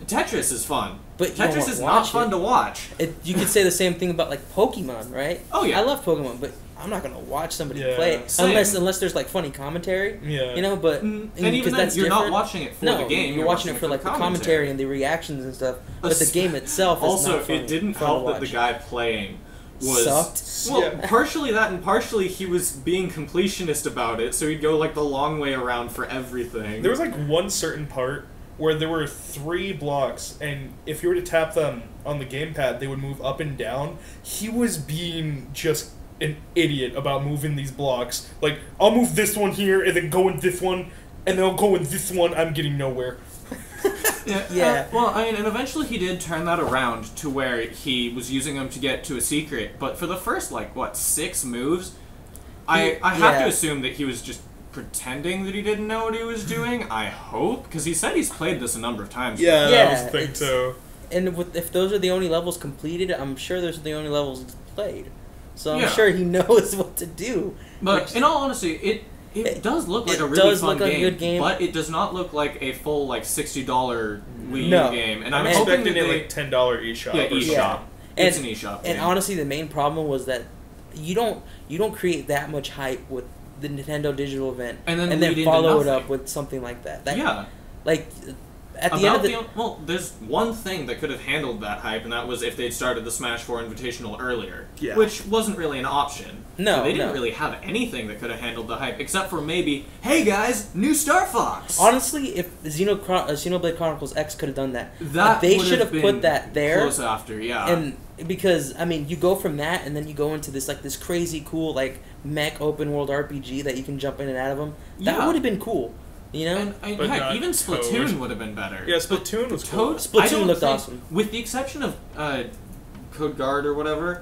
Tetris is fun, but Tetris is not fun to watch. You could say the same thing about like Pokemon, right? Oh yeah, I love Pokemon, but I'm not gonna watch somebody play it unless there's like funny commentary. Yeah, you know. But and even then, you're not watching it for the game. You're watching it for like the commentary and the reactions and stuff. But the game itself is also, not fun, it didn't help that the guy playing sucked. Well, partially that, and partially he was being completionist about it, so he'd go like the long way around for everything. There was like one certain part where there were 3 blocks, and if you were to tap them on the gamepad, they would move up and down. He was being just an idiot about moving these blocks. Like, I'll move this one here, and then go in this one, and then I'll go in this one. I'm getting nowhere. Yeah. Well, I mean, and eventually he did turn that around to where he was using them to get to a secret. But for the first, 6 moves, I have to assume that he was just pretending that he didn't know what he was doing. I hope, because he said he's played this a number of times. Yeah, that was the thing too. And if those are the only levels completed, I'm sure those are the only levels he's played. So I'm sure he knows what to do. But in all honesty, it does look like a really fun game, but it does not look like a full $60 Wii U game. And I'm expecting it $10 eShop. Yeah, eShop. It's an eShop. And honestly, the main problem was that you don't create that much hype with the Nintendo Digital event and then follow it up with something like that. Like at the end of the well, there's one thing that could have handled that hype, and that was if they'd started the Smash 4 Invitational earlier, which wasn't really an option. No, so they didn't really have anything that could have handled the hype, except for maybe, hey guys, new Star Fox. Honestly, if Xenoblade Chronicles X could have done that, they should have put that there. Close after, yeah. And because I mean, you go from that, and then you go into this this crazy cool mech open world RPG that you can jump in and out of them. That would have been cool. You know? And heck, even Splatoon would have been better. Yeah, Splatoon was cool. Splatoon looked awesome. With the exception of Code Guard or whatever,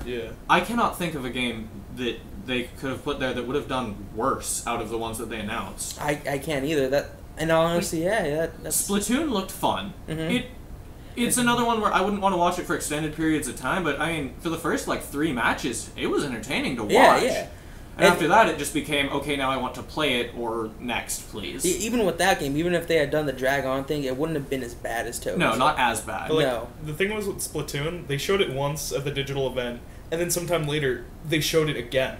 I cannot think of a game that they could have put there that would have done worse out of the ones that they announced. I can't either. In all honesty, that's... Splatoon looked fun. Mm-hmm. It's another one where I wouldn't want to watch it for extended periods of time, but I mean, for the first 3 matches, it was entertaining to watch. Yeah. And after that, it just became, okay, now I want to play it, or next, please. Even with that game, even if they had done the drag-on thing, it wouldn't have been as bad as Toad. No, not as bad. But the thing was with Splatoon, they showed it once at the digital event, and then sometime later, they showed it again.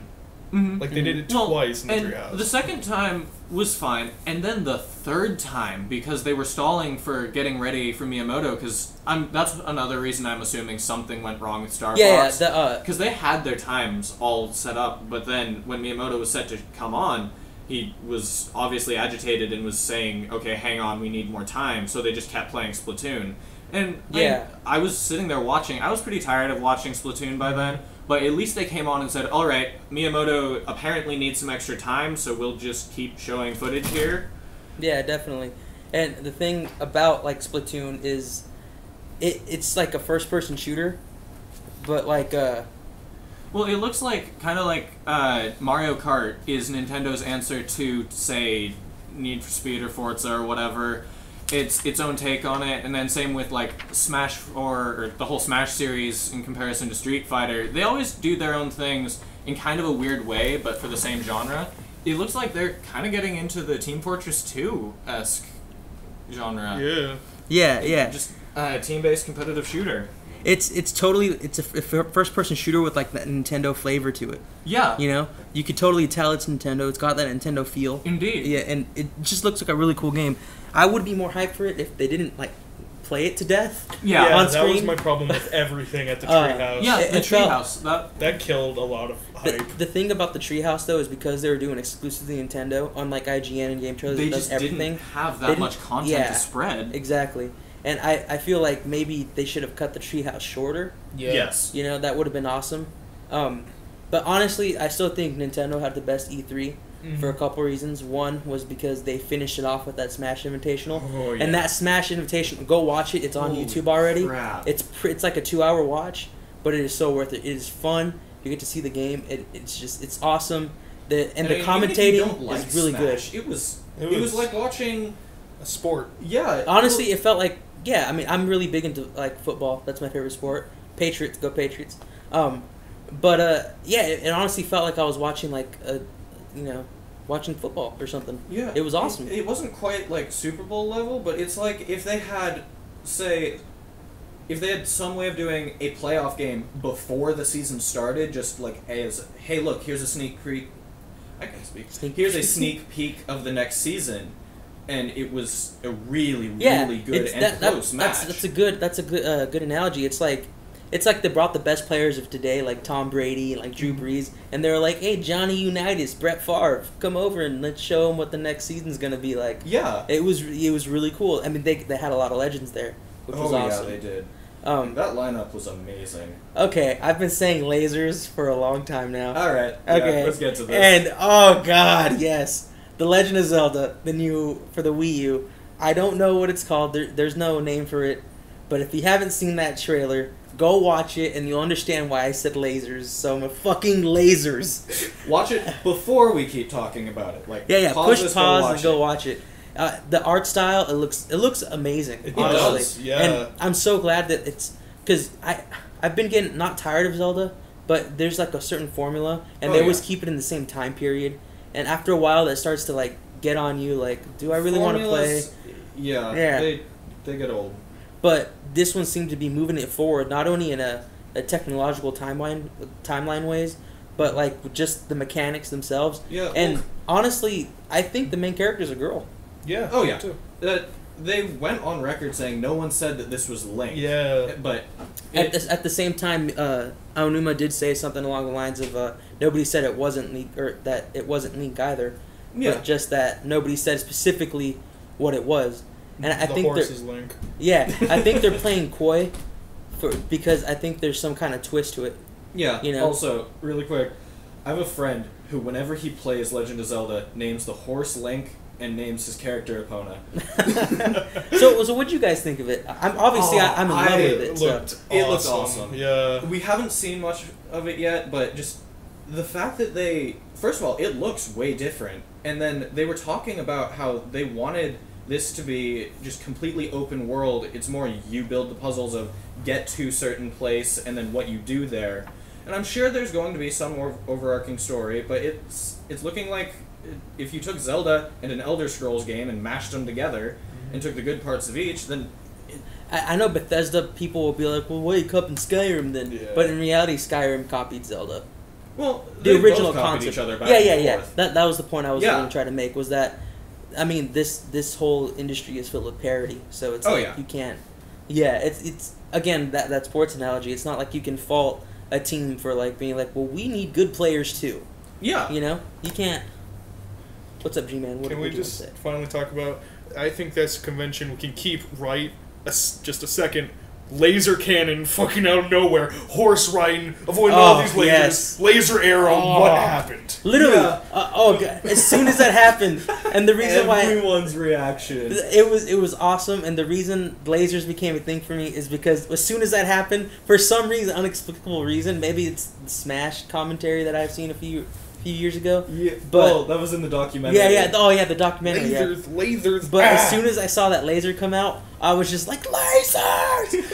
Mm-hmm. They did it twice in the Treehouse. The second time was fine, and then the third time, because they were stalling for getting ready for Miyamoto, because that's another reason I'm assuming something went wrong with Star Fox. Because they had their times all set up, but then when Miyamoto was set to come on, he was obviously agitated and was saying, okay, hang on, we need more time. So they just kept playing Splatoon. And I was sitting there watching. I was pretty tired of watching Splatoon by then. But at least they came on and said, all right, Miyamoto apparently needs some extra time, so we'll just keep showing footage here. Yeah, definitely. And the thing about, like, Splatoon is it's like a first-person shooter, but, like, Well, it looks like, kind of like Mario Kart is Nintendo's answer to, say, Need for Speed or Forza or whatever. It's its own take on it, and then same with like Smash or the whole Smash series in comparison to Street Fighter. They always do their own things in kind of a weird way, but for the same genre. It looks like they're kind of getting into the Team Fortress 2-esque genre. Yeah. Just team-based competitive shooter. It's a first-person shooter with like that Nintendo flavor to it. Yeah. You know, you could totally tell it's Nintendo. It's got that Nintendo feel. Indeed. Yeah, and it just looks like a really cool game. I would be more hyped for it if they didn't like play it to death. Yeah, on that screen. was my problem with everything at the Treehouse. Yeah, the It felt- Treehouse. That killed a lot of hype. The thing about the Treehouse though is because they were doing exclusively Nintendo, unlike IGN and Game Trailers, They that does just everything. didn't have They that didn't- much content yeah. to spread. Exactly. And I feel like maybe they should have cut the Treehouse shorter. Yeah. Yes. You know, that would have been awesome. But honestly, I still think Nintendo had the best E3 for a couple reasons. One was because they finished it off with that Smash Invitational. Oh, yeah. And that Smash Invitational, go watch it. It's on Holy YouTube already. crap. It's like a 2-hour watch, but it is so worth it. It is fun. You get to see the game. It's awesome. The I mean, commentating even if you don't like is really Smash, good. It was was like watching. A sport. Yeah. Honestly, it felt like, yeah, I mean, I'm really big into like football. That's my favorite sport. Patriots, go Patriots. Yeah, it honestly felt like I was watching like watching football or something. Yeah, it was awesome. It wasn't quite like Super Bowl level, but it's like if they had, say, if they had some way of doing a playoff game before the season started, just like as, hey, look, here's a sneak peek. I can't speak. Here's a sneak peek of the next season, and it was a really, really good and close match. That's a good analogy. It's like they brought the best players of today, like Tom Brady and like Drew Brees, and they were like, "Hey, Johnny Unitas, Brett Favre, come over and let's show them what the next season's gonna be like." Yeah, it was really cool. I mean, they had a lot of legends there, which was awesome. Yeah, they did. That lineup was amazing. Okay, I've been saying lasers for a long time now. All right. Okay. Yeah, let's get to this. And oh god, yes, The Legend of Zelda, the new for the Wii U. I don't know what it's called. There's no name for it, but if you haven't seen that trailer, go watch it and you'll understand why I said lasers. So I'm a fucking lasers. Watch it before we keep talking about it. Like push pause and go watch it. The art style, it looks amazing. It honestly. does, yeah. And I'm so glad that it's because I've been getting not tired of Zelda, but there's like a certain formula, and they always keep it in the same time period. And after a while, that starts to like get on you. Like, do I really want to play? Yeah. They get old. But this one seemed to be moving it forward, not only in a technological timeline ways, but like just the mechanics themselves. Yeah. And honestly, I think the main character is a girl. Yeah. Oh yeah. Too. They went on record saying no one said that this was Link. Yeah. But At the same time, Aonuma did say something along the lines of nobody said it wasn't Link, or that it wasn't Link either. Yeah. But just that nobody said specifically what it was. And I think horse is Link. Yeah, I think they're playing coy because I think there's some kind of twist to it. Yeah. You know? Also, really quick, I have a friend who, whenever he plays Legend of Zelda, names the horse Link and names his character Epona. So what do you guys think of it? I'm in love with it. It looks awesome. Yeah. We haven't seen much of it yet, but just the fact that first of all, it looks way different, and then they were talking about how they wanted this to be just completely open world. It's more you build the puzzles of get to certain place and then what you do there. And I'm sure there's going to be some more overarching story, but it's looking like if you took Zelda and an Elder Scrolls game and mashed them together and took the good parts of each, then... I know Bethesda people will be like, well, wake up in Skyrim then. Yeah. But in reality, Skyrim copied Zelda. Well, the original both copied concept. Each other back yeah. forth. That was the point I was going to try to make, was that, I mean, this whole industry is filled with parody, so it's you can't... Yeah, it's again, that sports analogy, it's not like you can fault a team for like being like, well, we need good players too. Yeah. You know? You can't What's up, G-Man? What Can what we do you just wanna say? finally talk about? I think this convention we can keep right. Just a second. Laser cannon, fucking out of nowhere. Horse riding, avoiding all these lasers. Yes. Laser arrow. What happened? Literally, Yeah. God, as soon as that happened, and the reason why Everyone's reaction. it was awesome, and the reason lasers became a thing for me is because as soon as that happened, for some reason, unexplicable reason, maybe it's the Smash commentary that I've seen a few years ago. Yeah, but that was in the documentary. The documentary. Lasers. But as soon as I saw that laser come out, I was just like, lasers,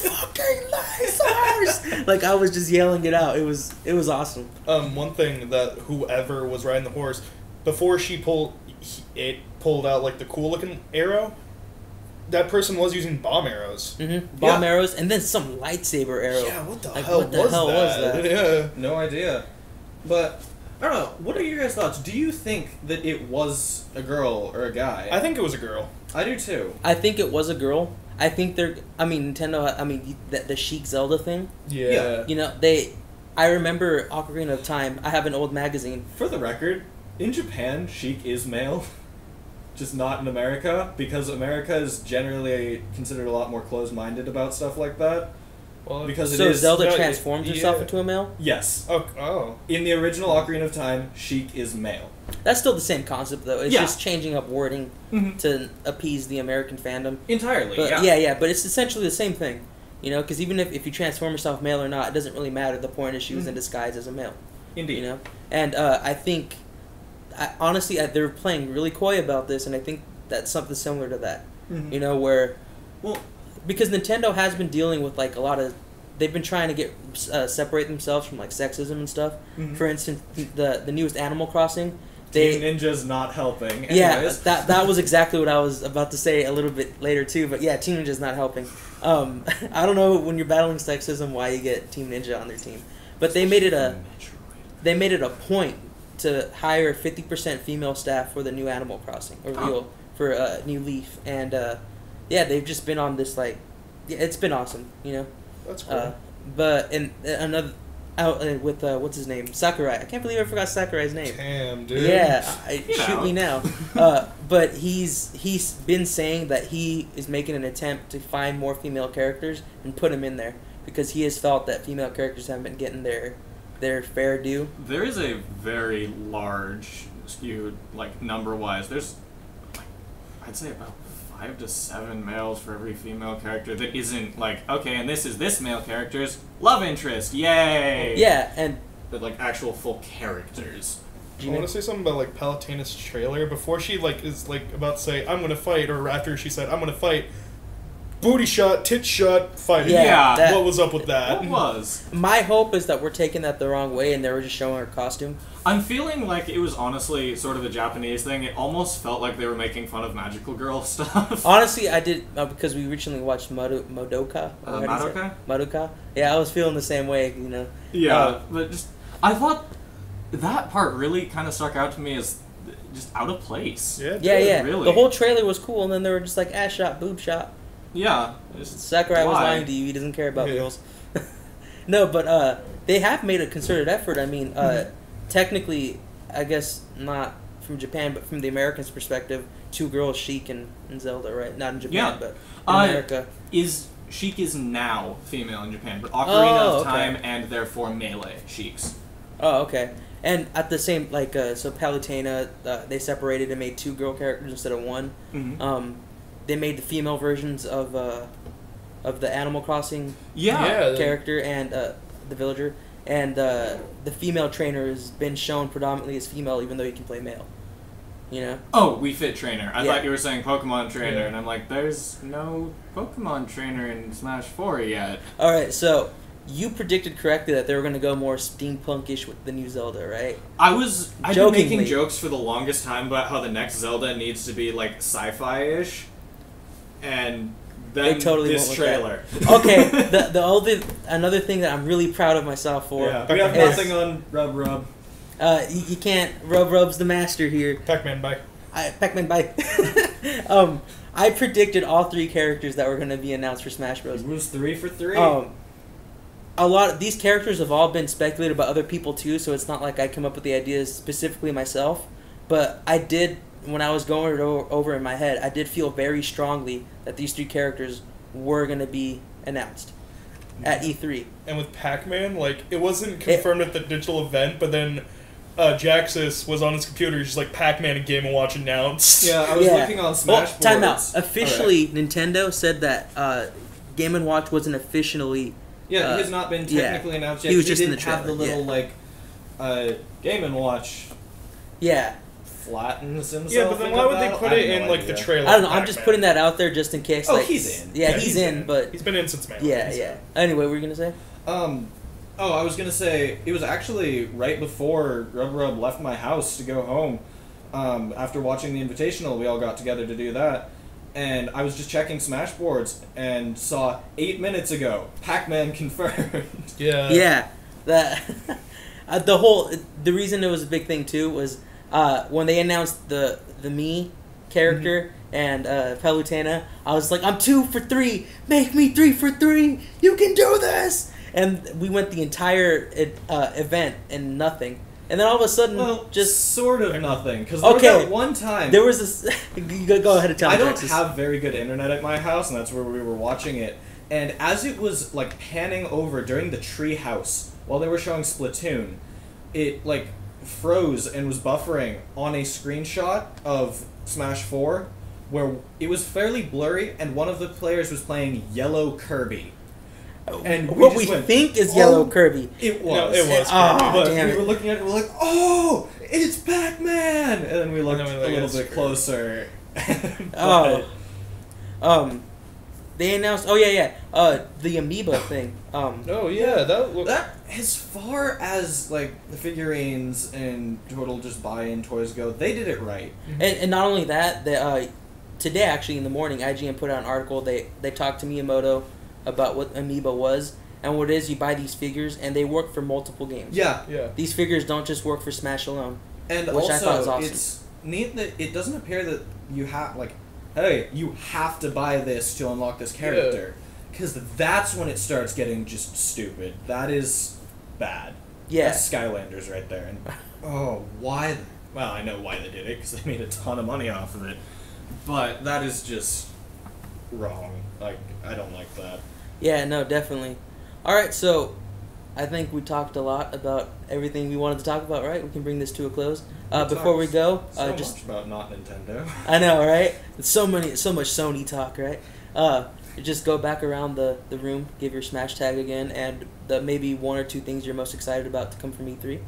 fucking lasers! Like I was just yelling it out. It was awesome. One thing that whoever was riding the horse, before she pulled out like the cool looking arrow, that person was using bomb arrows. Mm-hmm. Bomb arrows, and then some lightsaber arrow. Yeah, what the Like, hell what the was hell was that? that? Yeah. No idea. But I don't know. What are your guys' thoughts? Do you think that it was a girl or a guy? I think it was a girl. I do too. I think it was a girl. I think Nintendo. The Chic Zelda thing. Yeah. You know, I remember Ocarina of Time. I have an old magazine. For the record, in Japan, Sheik is male. Just not in America, because America is generally considered a lot more closed-minded about stuff like that. Well, Because it So is... Zelda no, transforms herself into a male? Yes. Oh. In the original Ocarina of Time, Sheik is male. That's still the same concept, though. It's Yeah. just changing up wording to appease the American fandom. Entirely, But, yeah. but it's essentially the same thing. You know, because even if you transform yourself male or not, it doesn't really matter. The point is she was in disguise as a male. Indeed. You know? And I think, honestly, they're playing really coy about this, and I think that's something similar to that. Mhm. You know, where... Well, because Nintendo has been dealing with, like, a lot of... They've been trying to get separate themselves from, like, sexism and stuff. Mhm. For instance, the newest Animal Crossing... Team Ninja's not helping. Yeah, Anyways. that was exactly what I was about to say a little bit later too. But yeah, Team Ninja's not helping. I don't know when you're battling sexism why you get Team Ninja on their team, but they made it a point to hire 50% female staff for the new Animal Crossing for New Leaf, and they've just been on this it's been awesome, you know. That's cool. But another. Out with what's his name? Sakurai. I can't believe I forgot Sakurai's name. Damn, dude. Yeah, shoot me now. But he's been saying that he is making an attempt to find more female characters and put them in there because he has felt that female characters haven't been getting their fair due. There is a very large skewed, like, number-wise. There's, I'd say about 5 to 7 males for every female character that isn't like, okay, and this is this male character's love interest, yay! Yeah, and But like actual full characters. I want to say something about like Palutena's trailer before she is about to say I'm gonna fight, or after she said I'm gonna fight. Booty shot, tit shot, fighting. Yeah, what was up with that? What was? my hope is that we're taking that the wrong way and they were just showing her costume. I'm feeling like it was honestly sort of a Japanese thing. It almost felt like they were making fun of magical girl stuff. Honestly, I did because we recently watched Madoka. Madoka? Madoka. Yeah, I was feeling the same way, you know. Yeah, but just I thought that part really kind of stuck out to me as just out of place. Yeah. Yeah. Really? The whole trailer was cool, and then they were just like ass shot, boob shot. Yeah. Just Sakurai was why? lying to you. He doesn't care about girls. No, but they have made a concerted effort. I mean, technically, I guess not from Japan, but from the Americans' perspective, 2 girls, Sheik and Zelda, right? Not in Japan, Yeah. but in America. Sheik is now female in Japan, but Ocarina of okay. Time and therefore Melee Sheiks. Oh, okay. And at the same, so Palutena, they separated and made 2 girl characters instead of 1. Mm-hmm. They made the female versions of the Animal Crossing Yeah. character and the villager, and the female trainer has been shown predominantly as female, even though you can play male. You know? Oh, Wii Fit Trainer. I Yeah. thought you were saying Pokemon Trainer, Yeah. and I'm like, there's no Pokemon Trainer in Smash 4 yet. All right, so you predicted correctly that they were going to go more steampunkish with the new Zelda, right? I've been Jokingly. making jokes for the longest time about how the next Zelda needs to be like sci-fi-ish, and then They totally this went with trailer. Okay, another thing that I'm really proud of myself for. Yeah, we have is, nothing on Rub. you can't Rub's the master here. Pac-Man, bye. Pac-Man, bye. I predicted all 3 characters that were going to be announced for Smash Bros. It was 3 for 3. A lot of these characters have all been speculated by other people too, so it's not like I come up with the ideas specifically myself. But I did, when I was going it over in my head, I did feel very strongly that these 3 characters were going to be announced at E3. And with Pac-Man, like, it wasn't confirmed at the digital event, but then Jaxus was on his computer, just like, Pac-Man and Game & Watch announced. Yeah, I was looking on Smash Time out. boards. Officially, Nintendo said that Game & Watch wasn't officially... Yeah, he has not been technically announced yet. He was just in didn't the trailer. have the little, like, Game & Watch Yeah. flattens himself. Yeah, but then why would they put it in, like, the trailer? I don't know. I'm just putting that out there just in case. Oh, like, he's in. Yeah, he's in, but... He's been in since May. Yeah. Anyway, what were you going to say? I was gonna say, it was actually right before Rub left my house to go home. After watching the Invitational, we all got together to do that. And I was just checking Smashboards and saw 8 minutes ago, Pac-Man confirmed. Yeah. Yeah. That... the reason it was a big thing, too, was when they announced the Mii character and Palutena, I was like, I'm 2 for 3! Make me 3 for 3! You can do this! And we went the entire event and nothing. And then all of a sudden, just sort of nothing. Because there was that one time... There was this... Go ahead and tell me. I don't have very good internet at my house, and that's where we were watching it. And as it was, like, panning over during the treehouse, while they were showing Splatoon, it, like, froze and was buffering on a screenshot of Smash 4, where it was fairly blurry, and one of the players was playing Yellow Kirby. And what we think is Yellow Kirby. It was. No, it was. But we were looking at it, we were like, oh, it's Pac-Man! And then we looked a little bit closer. They announced, the Amiibo thing. That, as far as, like, the figurines and total just buy-in toys go, they did it right. And not only that, today, actually, in the morning, IGN put out an article. They talked to Miyamoto about what Amiibo was, and what it is, you buy these figures, and they work for multiple games. Yeah. These figures don't just work for Smash alone. And which also, I thought was awesome. It's neat that it doesn't appear that you have, like, hey, you have to buy this to unlock this character. Because that's when it starts getting just stupid. That is bad. Yeah. That's Skylanders right there. And, why? Well, I know why they did it, because they made a ton of money off of it. But that is just wrong. Like, I don't like that. Yeah, no, definitely. Alright, so I think we talked a lot about everything we wanted to talk about, right? We can bring this to a close. Before we go, much about not Nintendo. I know, right? So much Sony talk, right? Just go back around the room, give your Smash tag again, and maybe 1 or 2 things you're most excited about to come from E3.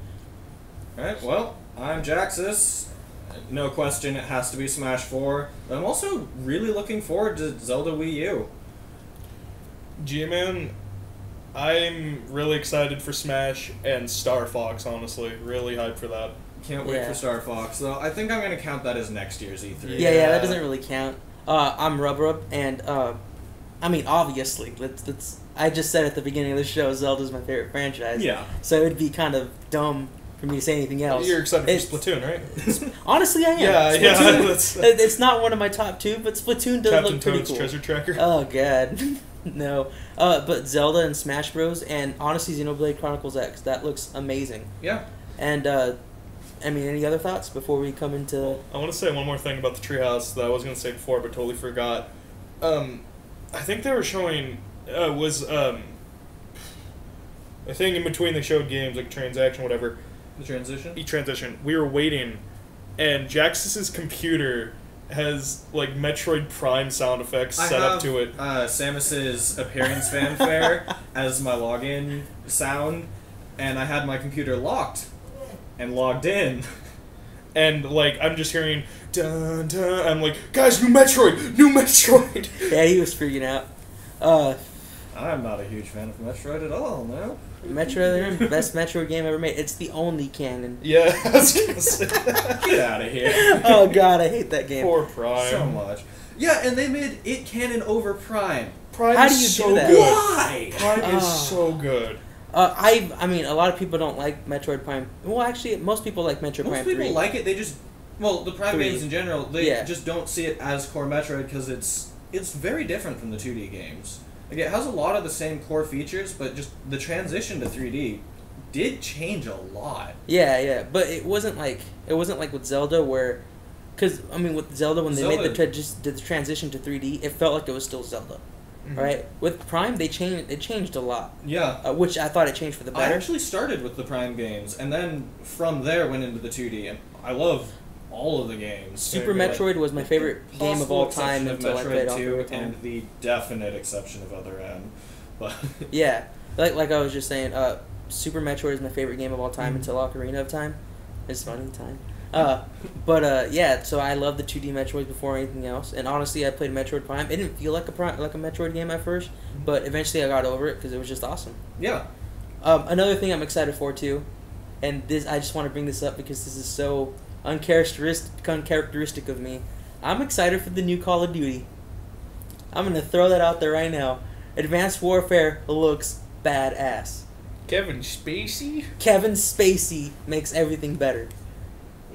Alright, well, I'm Jaxus. No question, it has to be Smash 4. But I'm also really looking forward to Zelda Wii U. G-Man, I'm really excited for Smash and Star Fox, honestly. Really hyped for that. Can't wait for Star Fox, though. I think I'm going to count that as next year's E3. Yeah, that doesn't really count. I'm Rub, and, I mean, obviously, I just said at the beginning of the show, Zelda's my favorite franchise. Yeah. So it'd be kind of dumb for me to say anything else. You're excited for Splatoon, right? Honestly, I am. Yeah, Splatoon, it's not one of my top 2, but Splatoon does Captain look pretty Toad's cool. Treasure Tracker. Oh, God. No. But Zelda and Smash Bros. And honestly, Xenoblade Chronicles X. That looks amazing. Yeah. And, I mean, any other thoughts before we come into... I want to say one more thing about the Treehouse that I was going to say before, but totally forgot. I think they were showing... I think in between they showed games, like transaction, whatever. The transition? E-transition. We were waiting, and Jaxus's computer has, like, Metroid Prime sound effects set up to it. Samus's appearance fanfare as my login sound, and I had my computer locked and logged in. And, like, I'm just hearing, dun, dun. I'm like, guys, new Metroid! Yeah, he was freaking out. I'm not a huge fan of Metroid at all, no. Metroid, best Metroid game ever made. It's the only canon. Yeah, I was gonna say. Get out of here. Oh, God, I hate that game. Poor Prime. So much. Yeah, and they made it canon over Prime. Prime How is do you so do that? good. Why? Prime is so good. I mean, a lot of people don't like Metroid Prime. Well, actually, most people like Metroid Prime 3. Most people like it, they just... Well, the Prime 3. games in general, they just don't see it as core Metroid because it's very different from the 2D games. Like, it has a lot of the same core features, but just the transition to 3D did change a lot. Yeah, but it wasn't like with Zelda where, because I mean with Zelda when they made the transition to 3D, it felt like it was still Zelda, right? With Prime, it changed a lot. Yeah, which I thought it changed for the better. I actually started with the Prime games, and then from there went into the 2D, and I love all of the games. Super Metroid was my favorite game of all time until I played Metroid 2, and the definite exception of Other M. But yeah, like I was just saying, Super Metroid is my favorite game of all time until Ocarina of Time. It's funny time. Yeah, so I loved the 2D Metroids before anything else, and honestly, I played Metroid Prime. It didn't feel like a Metroid game at first, but eventually I got over it because it was just awesome. Yeah. Another thing I'm excited for too, and I just want to bring this up because this is so uncharacteristic of me. I'm excited for the new Call of Duty. I'm gonna throw that out there right now. Advanced Warfare looks badass. Kevin Spacey? Kevin Spacey makes everything better.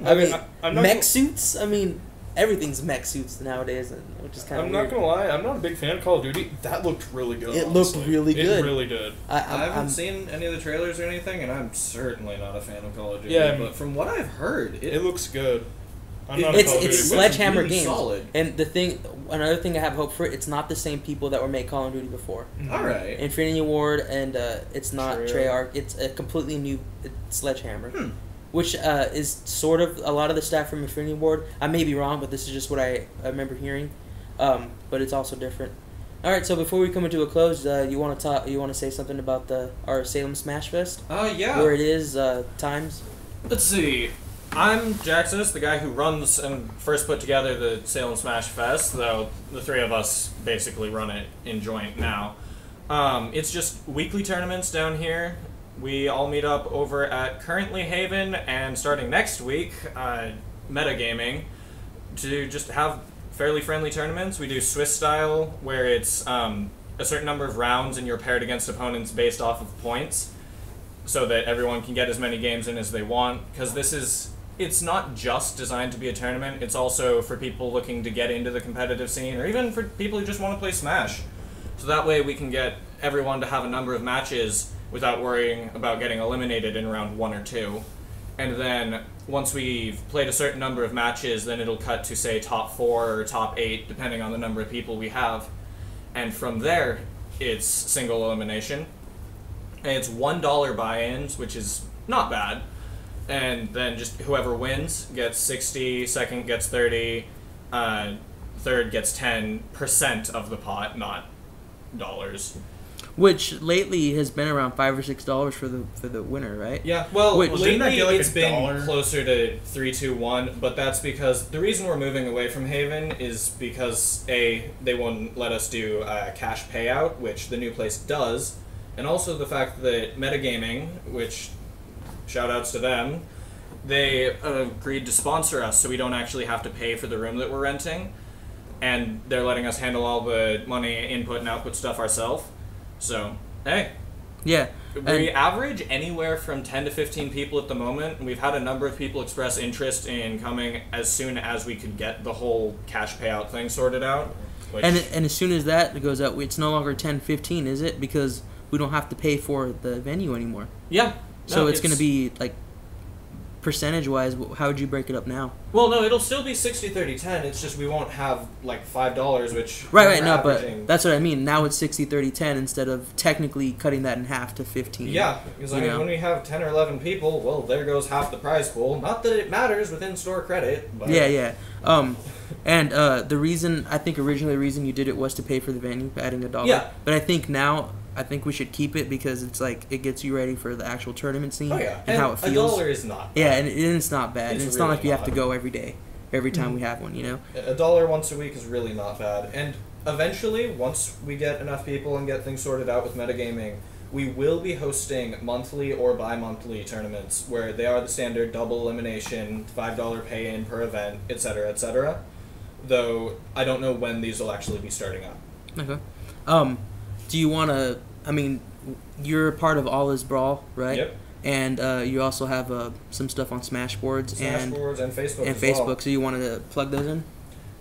I mean, mech suits? I mean, everything's mech suits nowadays, which is kind of I'm not gonna lie, I'm not a big fan of Call of Duty. That looked really good. It looked really good. It really did. I haven't seen any of the trailers or anything, and I'm certainly not a fan of Call of Duty. Yeah, but from what I've heard, it looks good. It's Sledgehammer really games, solid. And another thing I have hope for, it's not the same people that were made Call of Duty before. All right. Infinity Ward, and it's not Treyarch. It's a completely new Sledgehammer, which is sort of a lot of the staff from Infinity Ward. I may be wrong, but this is just what I remember hearing. But it's also different. All right, so before we come into a close, you want to say something about our Salem Smash Fest? Yeah. Where it is, times. Let's see. I'm Jaxus, the guy who runs and first put together the Salem Smash Fest, though the three of us basically run it in joint now. It's just weekly tournaments down here. We all meet up over at currently Haven, and starting next week, Metagaming, to just have fairly friendly tournaments. We do Swiss style, where it's a certain number of rounds and you're paired against opponents based off of points, so that everyone can get as many games in as they want, because it's not just designed to be a tournament, it's also for people looking to get into the competitive scene, or even for people who just want to play Smash. So that way we can get everyone to have a number of matches without worrying about getting eliminated in round 1 or 2. And then once we've played a certain number of matches, then it'll cut to, say, top 4 or top 8, depending on the number of people we have. And from there, it's single elimination. And it's $1 buy-ins, which is not bad. And then just whoever wins gets 60, second gets 30, third gets 10% of the pot, not dollars. Which lately has been around $5 or $6 for the winner, right? Yeah, well, lately like it's been closer to 3, 2, 1, but that's because the reason we're moving away from Haven is because they won't let us do a cash payout, which the new place does, and also the fact that Metagaming, which shout-outs to them, they agreed to sponsor us so we don't actually have to pay for the room that we're renting, and they're letting us handle all the money, input and output stuff ourselves. So, hey. Yeah. We average anywhere from 10 to 15 people at the moment, and we've had a number of people express interest in coming as soon as we could get the whole cash payout thing sorted out. Which, and as soon as that goes out, it's no longer 10, 15, is it? Because we don't have to pay for the venue anymore. Yeah. So it's going to be, like, percentage-wise, how would you break it up now? Well, no, it'll still be 60, 30, 10. It's just we won't have, like, $5, which... Right, no, but that's what I mean. Now it's 60, 30, 10 instead of technically cutting that in half to 15. Yeah, because, I mean, when we have 10 or 11 people, well, there goes half the prize pool. Not that it matters with in-store credit, but... Yeah. And the reason, I think originally the reason you did it was to pay for the venue, adding $1. Yeah. But I think now... I think we should keep it because it's like it gets you ready for the actual tournament scene and how it feels. $1 is not bad. Yeah, and it's not bad. It's really not like you have not. to go every day, every time we have one, you know? $1 once a week is really not bad. And eventually, once we get enough people and get things sorted out with Metagaming, we will be hosting monthly or bi-monthly tournaments where they are the standard double elimination, $5 pay-in per event, etc., etc. Though I don't know when these will actually be starting up. Okay. Do you want to... I mean, you're a part of All Is Brawl, right? Yep. And you also have some stuff on Smashboards and Facebook and as Facebook. well. So you wanted to plug those in?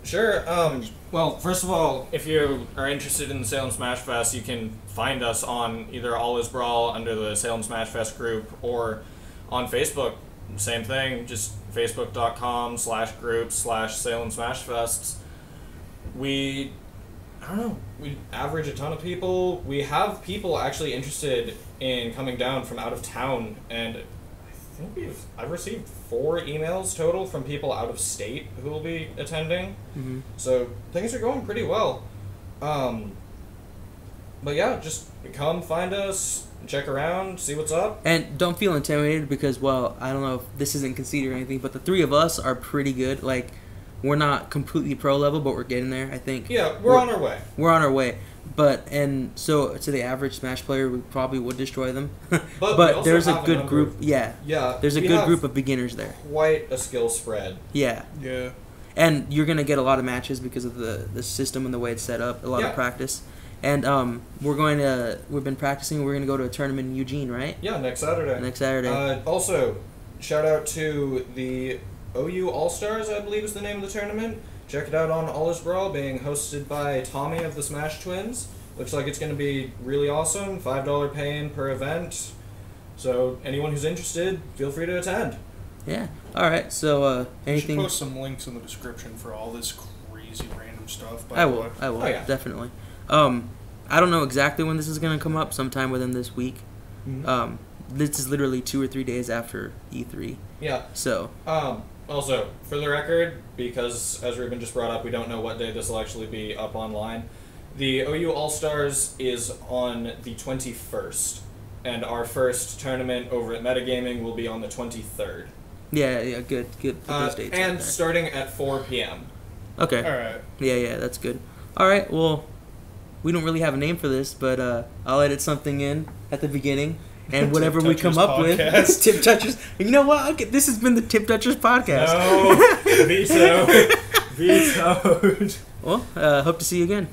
Sure. Well, first of all, if you are interested in the Salem Smash Fest, you can find us on either All Is Brawl under the Salem Smash Fest group or on Facebook. Same thing, just facebook.com/groups/Salem Smash Fests. I don't know, we average a ton of people. We have people actually interested in coming down from out of town, and I think I've received 4 emails total from people out of state who will be attending. Mm-hmm. So things are going pretty well. But yeah, just come find us, check around, see what's up. And don't feel intimidated because, well, I don't know if this isn't conceited or anything, but the 3 of us are pretty good. Like, we're not completely pro level, but we're getting there, I think. Yeah, we're on our way. We're on our way. But, and so to the average Smash player, we probably would destroy them. But But there's a good group. Yeah. Yeah. There's a good group of beginners there. Quite a skill spread. Yeah. Yeah. And you're going to get a lot of matches because of the system and the way it's set up, a lot of practice. And we've been practicing, we're going to go to a tournament in Eugene, right? Yeah, next Saturday. Next Saturday. Also, shout out to the OU All-Stars, I believe is the name of the tournament. Check it out on All Is Brawl, being hosted by Tommy of the Smash Twins. Looks like it's going to be really awesome. $5 pay-in per event. So anyone who's interested, feel free to attend. Yeah. All right. So anything? You should post some links in the description for all this crazy random stuff. I will. Oh, yeah. Definitely. I don't know exactly when this is going to come up. Sometime within this week. Mm-hmm. This is literally 2 or 3 days after E3. Yeah. So. Also, for the record, because as Ruben just brought up, we don't know what day this will actually be up online. The OU All-Stars is on the 21st, and our first tournament over at Metagaming will be on the 23rd. Yeah. Good. Put those dates and out there. starting at 4 p.m. Okay. All right. Yeah. That's good. All right. Well, we don't really have a name for this, but I'll edit something in at the beginning. And whatever we come up with, Tip Touchers. And you know what? Okay, this has been the Tip Touchers podcast. No, veto. Vetoed. Well, hope to see you again.